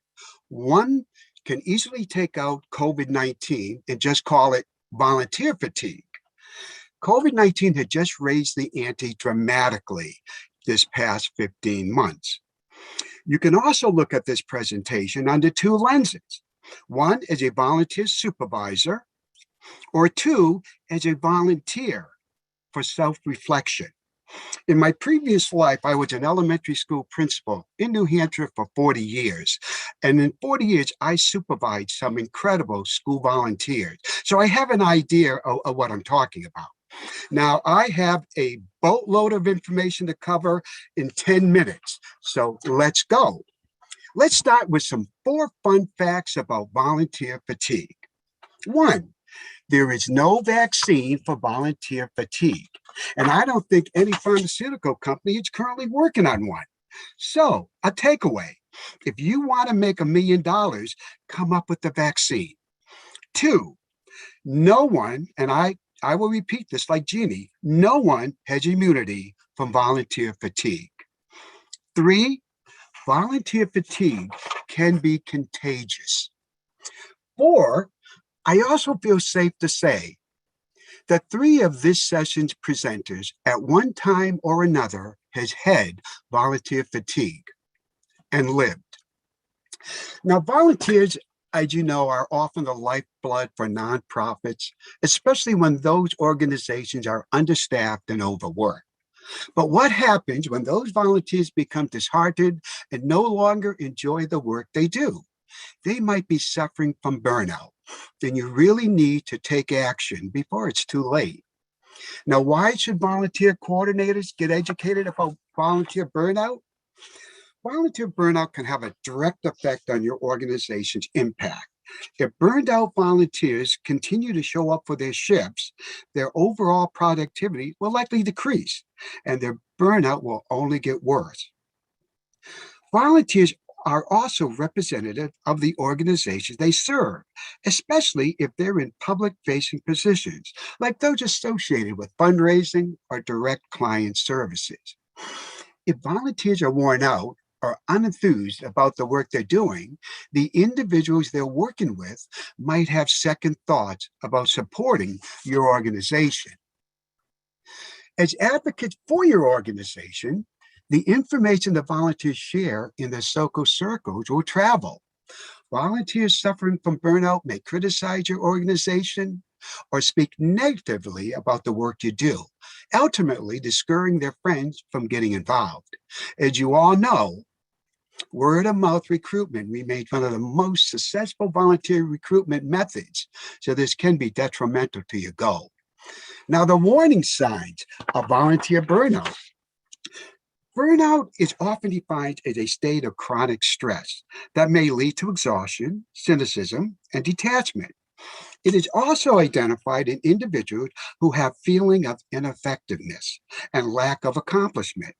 One can easily take out COVID-19 and just call it volunteer fatigue. COVID-19 had just raised the ante dramatically this past 15 months. You can also look at this presentation under 2 lenses. One as a volunteer supervisor, or 2 as a volunteer for self-reflection. In my previous life, I was an elementary school principal in New Hampshire for 40 years. And in 40 years, I supervised some incredible school volunteers. So I have an idea of what I'm talking about. Now, I have a boatload of information to cover in 10 minutes. So let's go. Let's start with some 4 fun facts about volunteer fatigue. 1, there is no vaccine for volunteer fatigue. And I don't think any pharmaceutical company is currently working on one. So a takeaway, if you want to make $1 million, come up with the vaccine. 2, no one, and I will repeat this like Jeannie, no one has immunity from volunteer fatigue. 3, volunteer fatigue can be contagious. 4, I also feel safe to say that 3 of this session's presenters at one time or another has had volunteer fatigue and lived. Now, volunteers, as you know, are often the lifeblood for nonprofits, especially when those organizations are understaffed and overworked. But what happens when those volunteers become disheartened and no longer enjoy the work they do? They might be suffering from burnout. Then you really need to take action before it's too late. Now, why should volunteer coordinators get educated about volunteer burnout? Volunteer burnout can have a direct effect on your organization's impact. If burned out volunteers continue to show up for their shifts, their overall productivity will likely decrease, and their burnout will only get worse. Volunteers are also representative of the organizations they serve, especially if they're in public-facing positions, like those associated with fundraising or direct client services. If volunteers are worn out or unenthused about the work they're doing, the individuals they're working with might have second thoughts about supporting your organization. As advocates for your organization, the information that volunteers share in their social circles will travel. Volunteers suffering from burnout may criticize your organization or speak negatively about the work you do, ultimately discouraging their friends from getting involved. As you all know, word of mouth recruitment remains one of the most successful volunteer recruitment methods, so this can be detrimental to your goal. Now, the warning signs of volunteer burnout. Burnout is often defined as a state of chronic stress that may lead to exhaustion, cynicism, and detachment. It is also identified in individuals who have feeling of ineffectiveness and lack of accomplishment.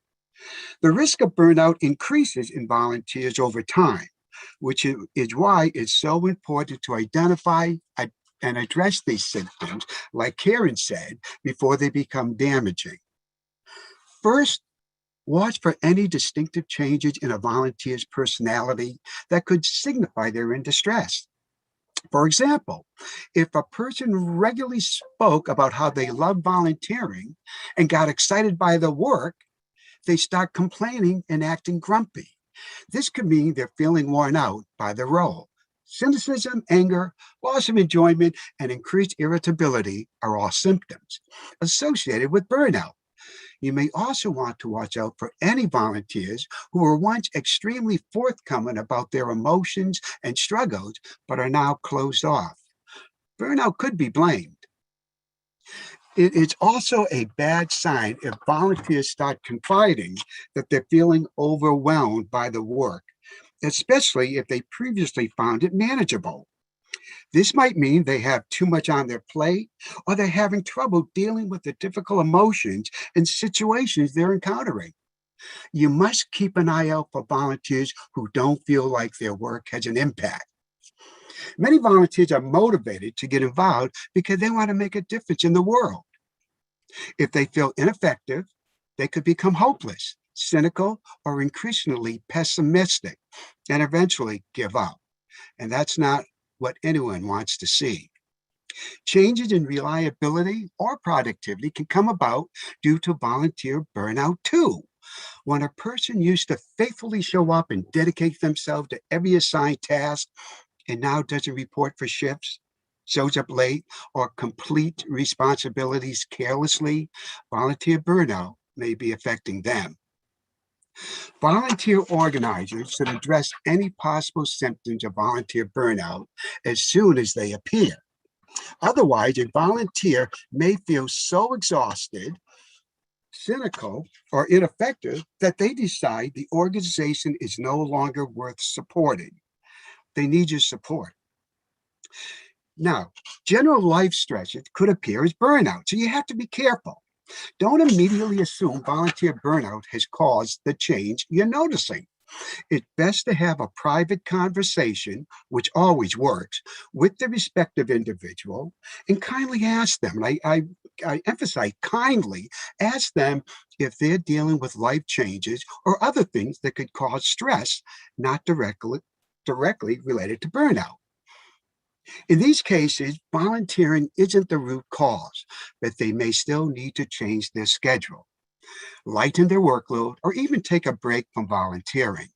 The risk of burnout increases in volunteers over time, which is why it's so important to identify and address these symptoms, like Karen said, before they become damaging. First, watch for any distinctive changes in a volunteer's personality that could signify they're in distress. For example, if a person regularly spoke about how they love volunteering and got excited by the work, they start complaining and acting grumpy. This could mean they're feeling worn out by the role. Cynicism, anger, loss of enjoyment, and increased irritability are all symptoms associated with burnout. You may also want to watch out for any volunteers who were once extremely forthcoming about their emotions and struggles, but are now closed off. Burnout could be blamed. It is also a bad sign if volunteers start confiding that they're feeling overwhelmed by the work, especially if they previously found it manageable. This might mean they have too much on their plate, or they're having trouble dealing with the difficult emotions and situations they're encountering. You must keep an eye out for volunteers who don't feel like their work has an impact. Many volunteers are motivated to get involved because they want to make a difference in the world. If they feel ineffective, they could become hopeless, cynical, or increasingly pessimistic, and eventually give up. And that's not what anyone wants to see. Changes in reliability or productivity can come about due to volunteer burnout too. When a person used to faithfully show up and dedicate themselves to every assigned task and now doesn't report for shifts, shows up late, or complete responsibilities carelessly, volunteer burnout may be affecting them. Volunteer organizers should address any possible symptoms of volunteer burnout as soon as they appear. Otherwise, a volunteer may feel so exhausted, cynical, or ineffective that they decide the organization is no longer worth supporting. They need your support. Now, general life stresses could appear as burnout, so you have to be careful. Don't immediately assume volunteer burnout has caused the change you're noticing. It's best to have a private conversation, which always works, with the respective individual and kindly ask them, and I emphasize kindly, ask them if they're dealing with life changes or other things that could cause stress, not directly related to burnout. In these cases, volunteering isn't the root cause, but they may still need to change their schedule, lighten their workload, or even take a break from volunteering.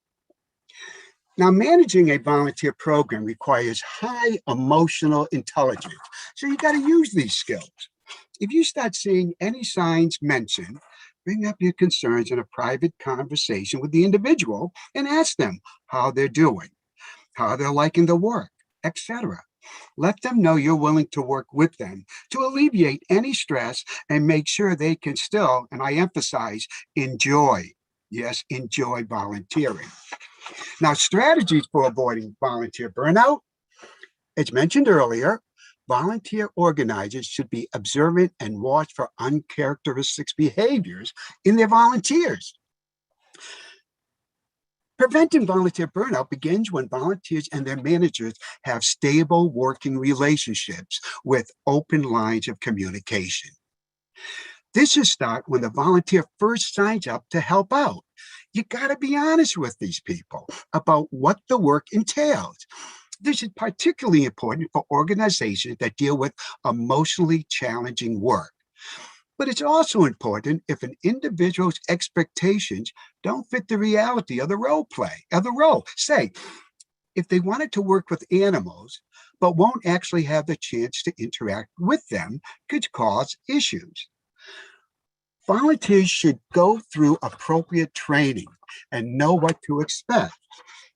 Now, managing a volunteer program requires high emotional intelligence, so you got to use these skills. If you start seeing any signs mentioned, bring up your concerns in a private conversation with the individual and ask them how they're doing, how they're liking the work, etc. Let them know you're willing to work with them to alleviate any stress and make sure they can still, and I emphasize, enjoy. Yes, enjoy volunteering. Now, strategies for avoiding volunteer burnout. As mentioned earlier, volunteer organizers should be observant and watch for uncharacteristic behaviors in their volunteers. Preventing volunteer burnout begins when volunteers and their managers have stable working relationships with open lines of communication. This should start when the volunteer first signs up to help out. You got to be honest with these people about what the work entails. This is particularly important for organizations that deal with emotionally challenging work. But it's also important if an individual's expectations don't fit the reality of the role. Say, if they wanted to work with animals, but won't actually have the chance to interact with them, could cause issues. Volunteers should go through appropriate training and know what to expect.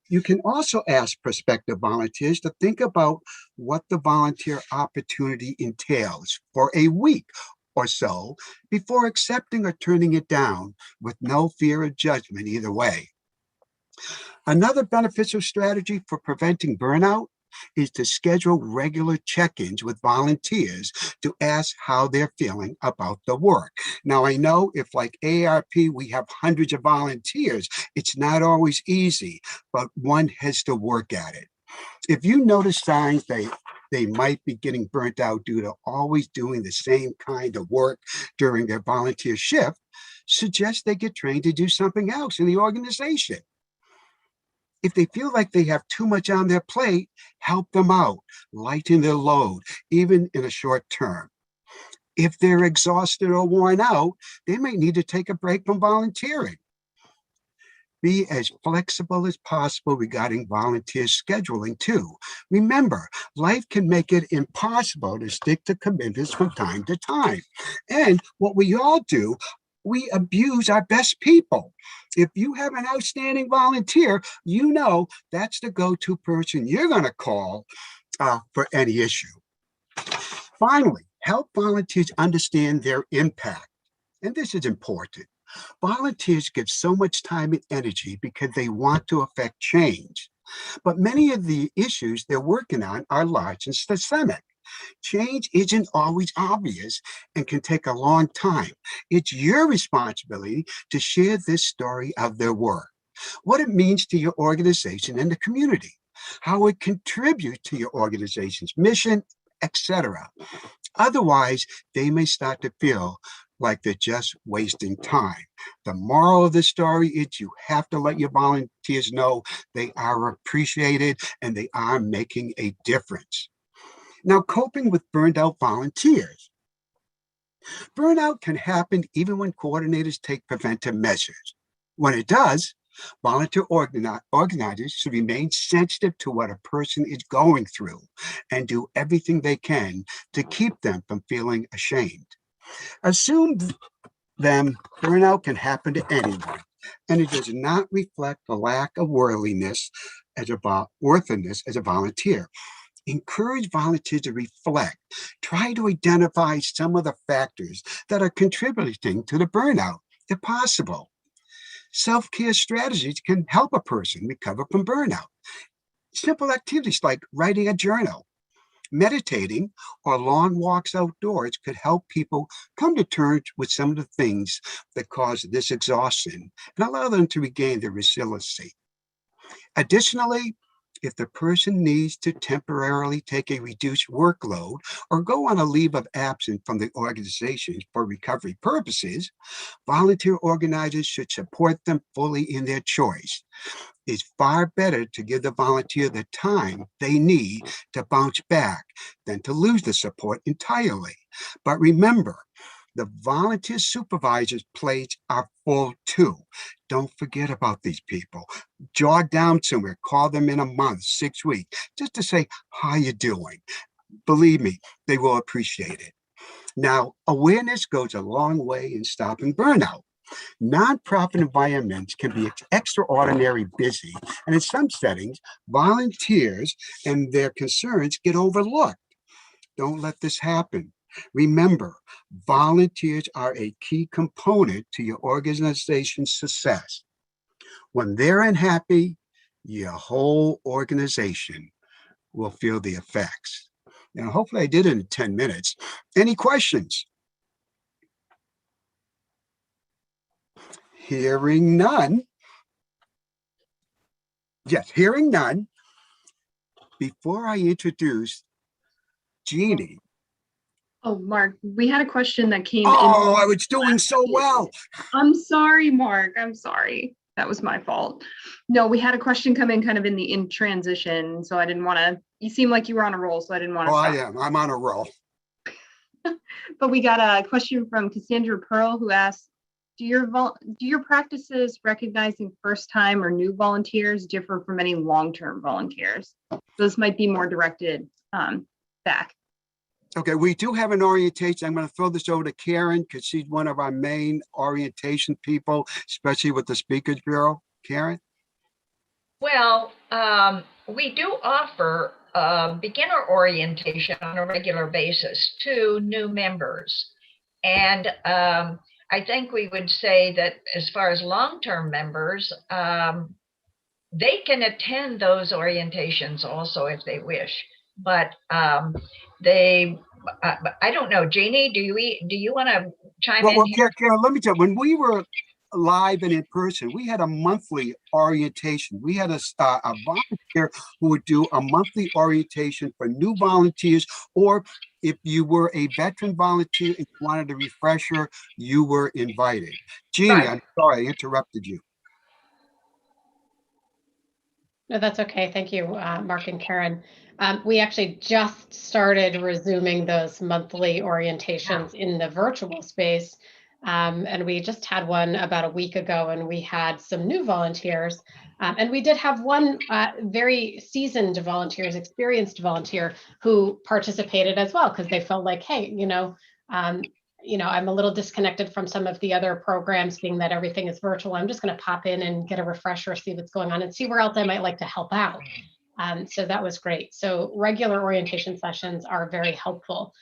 You can also ask prospective volunteers to think about what the volunteer opportunity entails for a week or so before accepting or turning it down with no fear of judgment either way. Another beneficial strategy for preventing burnout is to schedule regular check-ins with volunteers to ask how they're feeling about the work. Now, I know if like AARP, we have hundreds of volunteers, it's not always easy, but one has to work at it. If you notice signs they might be getting burnt out due to always doing the same kind of work during their volunteer shift, suggest they get trained to do something else in the organization. If they feel like they have too much on their plate, help them out, lighten their load, even in a short term. If they're exhausted or worn out, they may need to take a break from volunteering. Be as flexible as possible regarding volunteer scheduling too. Remember, life can make it impossible to stick to commitments from time to time. And what we all do, we abuse our best people. If you have an outstanding volunteer, you know that's the go-to person you're going to call for any issue. Finally, help volunteers understand their impact. And this is important. Volunteers give so much time and energy because they want to affect change. But many of the issues they're working on are large and systemic. Change isn't always obvious and can take a long time. It's your responsibility to share this story of their work, what it means to your organization and the community, how it contributes to your organization's mission, etc. Otherwise, they may start to feel like they're just wasting time. The moral of the story is you have to let your volunteers know they are appreciated and they are making a difference. Now, coping with burned out volunteers. Burnout can happen even when coordinators take preventive measures. When it does, volunteer organizers should remain sensitive to what a person is going through and do everything they can to keep them from feeling ashamed. Assume then burnout can happen to anyone, and it does not reflect the lack of worthiness as a volunteer. Encourage volunteers to reflect. Try to identify some of the factors that are contributing to the burnout, if possible. Self-care strategies can help a person recover from burnout. Simple activities like writing a journal, meditating, or long walks outdoors could help people come to terms with some of the things that cause this exhaustion and allow them to regain their resiliency. Additionally, if the person needs to temporarily take a reduced workload or go on a leave of absence from the organization for recovery purposes, volunteer organizers should support them fully in their choice. It's far better to give the volunteer the time they need to bounce back than to lose the support entirely. But remember, the volunteer supervisors' plates are full too. Don't forget about these people. Jot down somewhere, call them in a month, 6 weeks, just to say, how you doing? Believe me, they will appreciate it. Now, awareness goes a long way in stopping burnout. Nonprofit environments can be extraordinarily busy, and in some settings, volunteers and their concerns get overlooked. Don't let this happen. Remember, volunteers are a key component to your organization's success. When they're unhappy, your whole organization will feel the effects. Now, hopefully I did it in 10 minutes. Any questions? Hearing none. Yes, hearing none. Before I introduce Jeannie. Oh, Mark, we had a question that came in. Oh, I was doing so well. I'm sorry, Mark. I'm sorry. That was my fault. No, we had a question come in kind of in transition. So I didn't want to, you seem like you were on a roll, so I didn't want to Oh, stop. I am. I'm on a roll. But we got a question from Cassandra Pearl who asked, do your practices recognizing first-time or new volunteers differ from any long-term volunteers? So this might be more directed back. Okay, we do have an orientation. I'm going to throw this over to Karen because she's one of our main orientation people, especially with the Speakers Bureau. Karen? Well, we do offer beginner orientation on a regular basis to new members. And I think we would say that as far as long-term members, they can attend those orientations also if they wish. But I don't know, Jeannie, do you want to chime in? Well, Karen, let me tell you, when we were live and in person, we had a monthly orientation. We had a volunteer who would do a monthly orientation for new volunteers, or if you were a veteran volunteer and you wanted a refresher, you were invited. Jeannie, right. I'm sorry, I interrupted you. No, that's okay. Thank you, Mark and Karen. We actually just started resuming those monthly orientations in the virtual space. And we just had one about a week ago, and we had some new volunteers. And we did have one very seasoned volunteers, experienced volunteer who participated as well, because they felt like, hey, I'm a little disconnected from some of the other programs, being that everything is virtual. I'm just going to pop in and get a refresher, see what's going on, and see where else I might like to help out. So that was great. So regular orientation sessions are very helpful.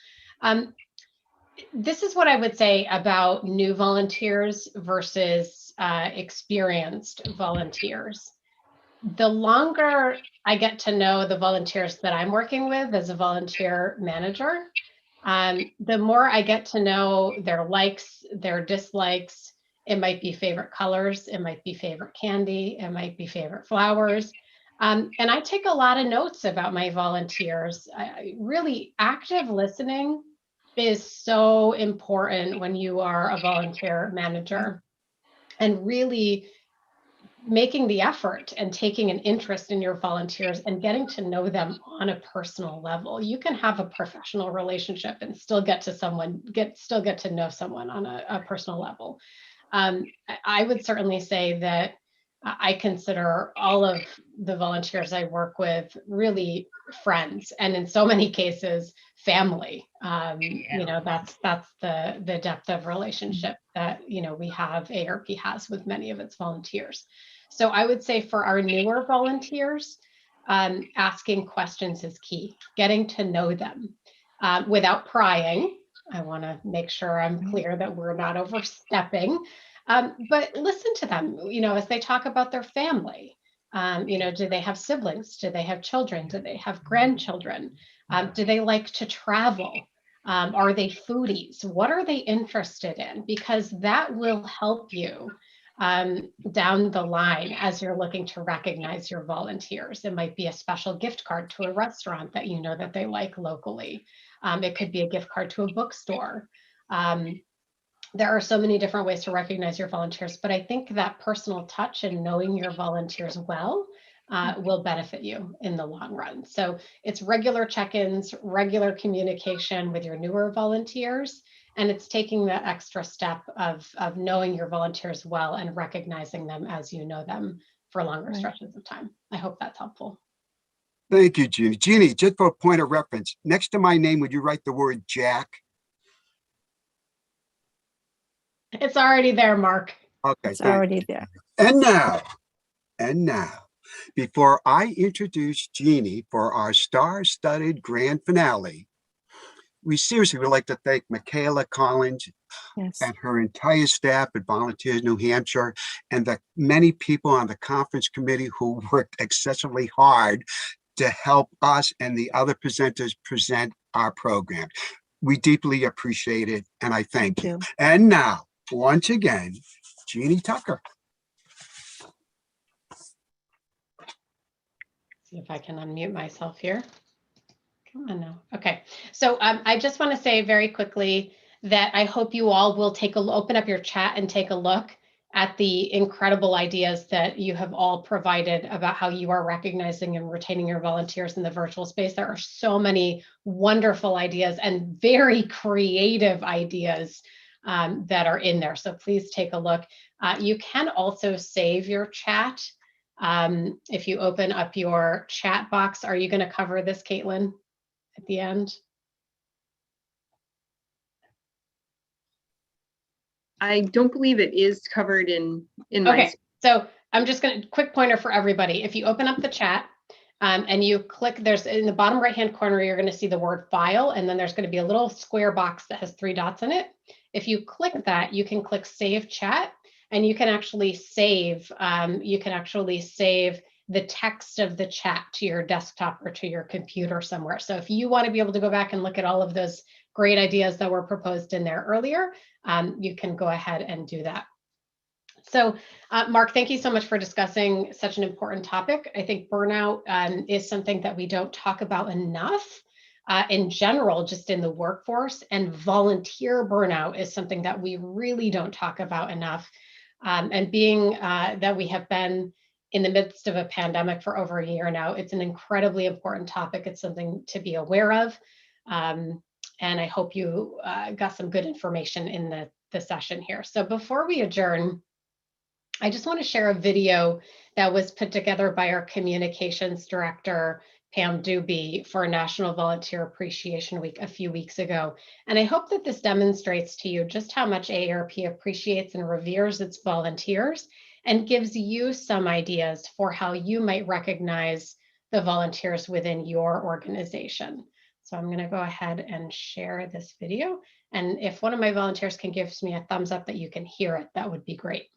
This is what I would say about new volunteers versus experienced volunteers. The longer I get to know the volunteers that I'm working with as a volunteer manager, the more I get to know their likes, their dislikes. It might be favorite colors, it might be favorite candy, it might be favorite flowers. And I take a lot of notes about my volunteers. Really active listening is so important when you are a volunteer manager, and really making the effort and taking an interest in your volunteers and getting to know them on a personal level. You can have a professional relationship and still get to know someone on a personal level. I would certainly say that I consider all of the volunteers I work with really friends, and in so many cases, family. That's the depth of relationship that we have, AARP has with many of its volunteers. So I would say for our newer volunteers, asking questions is key. Getting to know them without prying. I want to make sure I'm clear that we're not overstepping. But listen to them, as they talk about their family. Do they have siblings? Do they have children? Do they have grandchildren? Do they like to travel? Are they foodies? What are they interested in? Because that will help you down the line as you're looking to recognize your volunteers. It might be a special gift card to a restaurant that you know that they like locally. It could be a gift card to a bookstore. There are so many different ways to recognize your volunteers, but I think that personal touch and knowing your volunteers well will benefit you in the long run. So it's regular check-ins, regular communication with your newer volunteers, and it's taking that extra step of knowing your volunteers well and recognizing them as you know them for longer stretches of time. I hope that's helpful. Thank you, Jeannie. Jeannie, just for a point of reference, next to my name, would you write the word Jack? It's already there, Marc. Okay, It's thank already there. And now, before I introduce Jeannie for our star-studded grand finale, we seriously would like to thank Michaela Collins Yes. and her entire staff at Volunteers New Hampshire, and the many people on the conference committee who worked excessively hard to help us and the other presenters present our program. We deeply appreciate it, and I thank you. And now, once again, Jeannie Tucker. See if I can unmute myself here. Come on now. Okay. So I just want to say very quickly that I hope you all will open up your chat and take a look at the incredible ideas that you have all provided about how you are recognizing and retaining your volunteers in the virtual space. There are so many wonderful ideas and very creative ideas that are in there. So please take a look. You can also save your chat. If you open up your chat box, are you going to cover this, Caitlin, at the end? I don't believe it is covered in my. Okay, so I'm just going to quick pointer for everybody. If you open up the chat and you click, there's in the bottom right hand corner, you're going to see the word file, and then there's going to be a little square box that has 3 dots in it. If you click that, you can click save chat, and you can actually save. The text of the chat to your desktop or to your computer somewhere. So if you want to be able to go back and look at all of those great ideas that were proposed in there earlier, you can go ahead and do that. So Marc, thank you so much for discussing such an important topic. I think burnout is something that we don't talk about enough in general, just in the workforce, and volunteer burnout is something that we really don't talk about enough. And being that we have been in the midst of a pandemic for over a year now, it's an incredibly important topic. It's something to be aware of. And I hope you got some good information in the session here. So before we adjourn, I just want to share a video that was put together by our communications director, Pam Doobie, for National Volunteer Appreciation Week a few weeks ago. And I hope that this demonstrates to you just how much AARP appreciates and reveres its volunteers, and gives you some ideas for how you might recognize the volunteers within your organization. So I'm going to go ahead and share this video. And if one of my volunteers can give me a thumbs up that you can hear it, that would be great.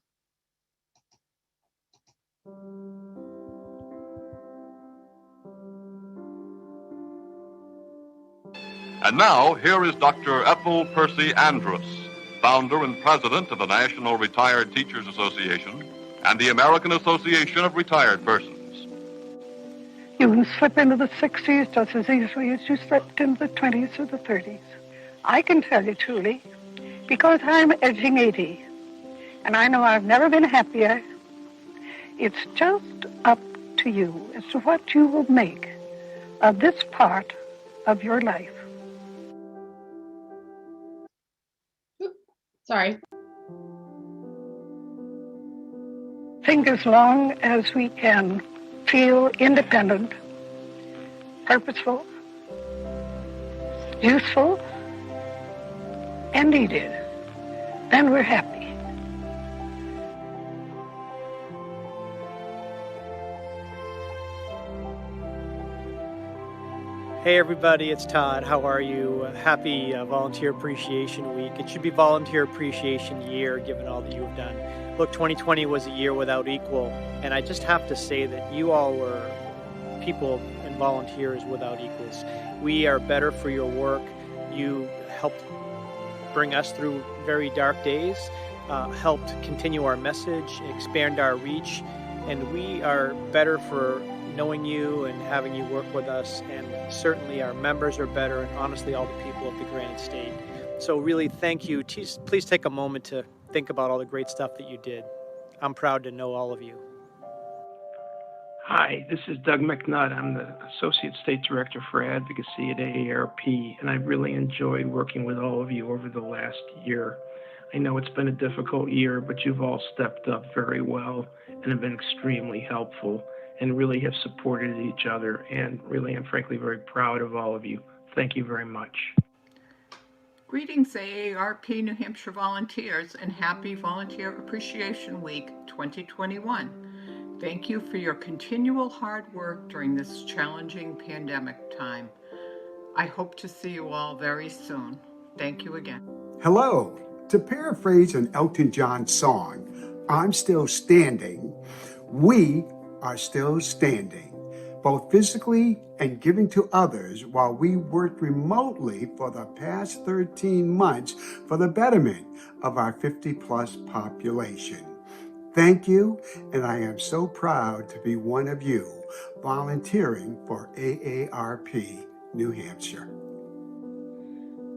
And now, here is Dr. Ethel Percy Andrus, founder and president of the National Retired Teachers Association and the American Association of Retired Persons. You can slip into the 60s just as easily as you slipped into the 20s or the 30s. I can tell you truly, because I'm edging 80, and I know I've never been happier. It's just up to you as to what you will make of this part of your life. Sorry. Think as long as we can feel independent, purposeful, useful, and needed, then we're happy. Hey everybody, it's Todd. How are you? Happy Volunteer Appreciation Week. It should be Volunteer Appreciation Year, given all that you have done. Look, 2020 was a year without equal, and I just have to say that you all were people and volunteers without equals. We are better for your work. You helped bring us through very dark days, helped continue our message, expand our reach, and we are better for knowing you and having you work with us, and certainly our members are better, and honestly all the people of the Granite State. So really thank you. Please take a moment to think about all the great stuff that you did. I'm proud to know all of you. Hi, this is Doug Mcnutt. I'm the Associate State Director for Advocacy at AARP, and I've really enjoyed working with all of you over the last year. I know it's been a difficult year, but you've all stepped up very well and have been extremely helpful and really have supported each other, and really I'm frankly very proud of all of you. Thank you very much. Greetings, AARP New Hampshire volunteers, and happy Volunteer Appreciation Week 2021. Thank you for your continual hard work during this challenging pandemic time. I hope to see you all very soon. Thank you again. Hello. To paraphrase an Elton John song, I'm still standing. We are still standing, both physically and giving to others while we worked remotely for the past 13 months for the betterment of our 50-plus population. Thank you, and I am so proud to be one of you volunteering for AARP New Hampshire.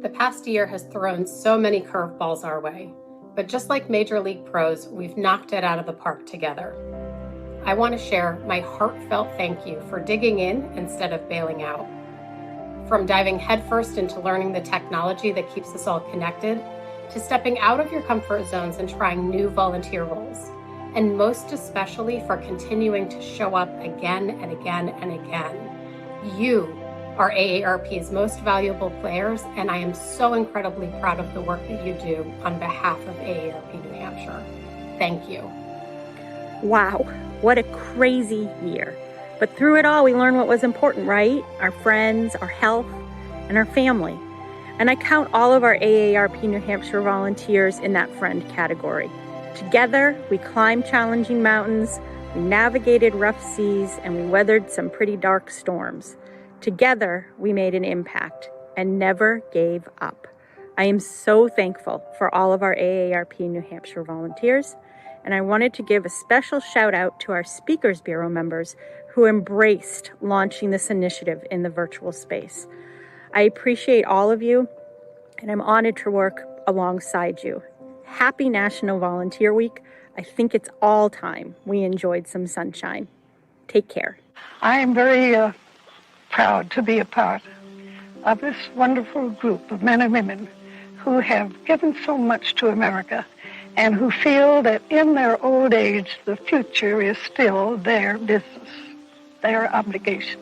The past year has thrown so many curveballs our way, but just like Major League pros, we've knocked it out of the park together. I want to share my heartfelt thank you for digging in instead of bailing out. From diving headfirst into learning the technology that keeps us all connected, to stepping out of your comfort zones and trying new volunteer roles, and most especially for continuing to show up again and again and again. You are AARP's most valuable players, and I am so incredibly proud of the work that you do on behalf of AARP New Hampshire. Thank you. Wow, what a crazy year. But through it all, we learned what was important, right? Our friends, our health, and our family. And I count all of our AARP New Hampshire volunteers in that friend category. Together, we climbed challenging mountains, we navigated rough seas, and we weathered some pretty dark storms. Together, we made an impact and never gave up. I am so thankful for all of our AARP New Hampshire volunteers, and I wanted to give a special shout out to our Speakers Bureau members who embraced launching this initiative in the virtual space. I appreciate all of you, and I'm honored to work alongside you. Happy National Volunteer Week. I think it's all time we enjoyed some sunshine. Take care. I am very proud to be a part of this wonderful group of men and women who have given so much to America and who feel that in their old age, the future is still their business, their obligation.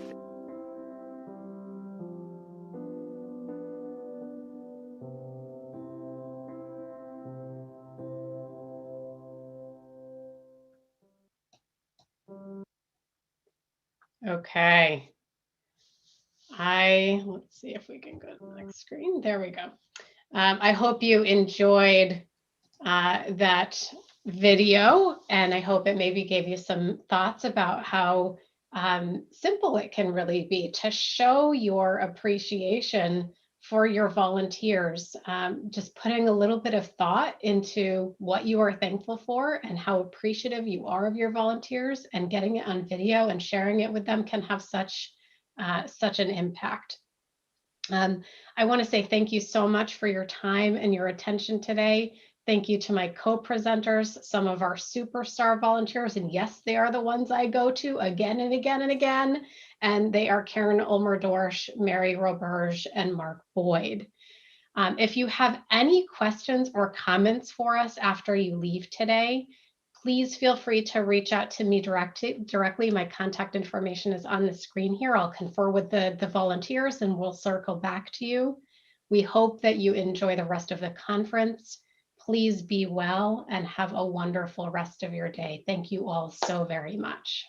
Okay. Let's see if we can go to the next screen. There we go. I hope you enjoyed that video, and I hope it maybe gave you some thoughts about how simple it can really be to show your appreciation for your volunteers. Just putting a little bit of thought into what you are thankful for and how appreciative you are of your volunteers, and getting it on video and sharing it with them can have such an impact. I want to say thank you so much for your time and your attention today. Thank you to my co-presenters, some of our superstar volunteers, and yes, they are the ones I go to again and again and again, and they are Karen Ulmer Dorsch, Mary Roberge, and Marc Boyd. If you have any questions or comments for us after you leave today, please feel free to reach out to me directly. My contact information is on the screen here. I'll confer with the volunteers and we'll circle back to you. We hope that you enjoy the rest of the conference. Please be well and have a wonderful rest of your day. Thank you all so very much.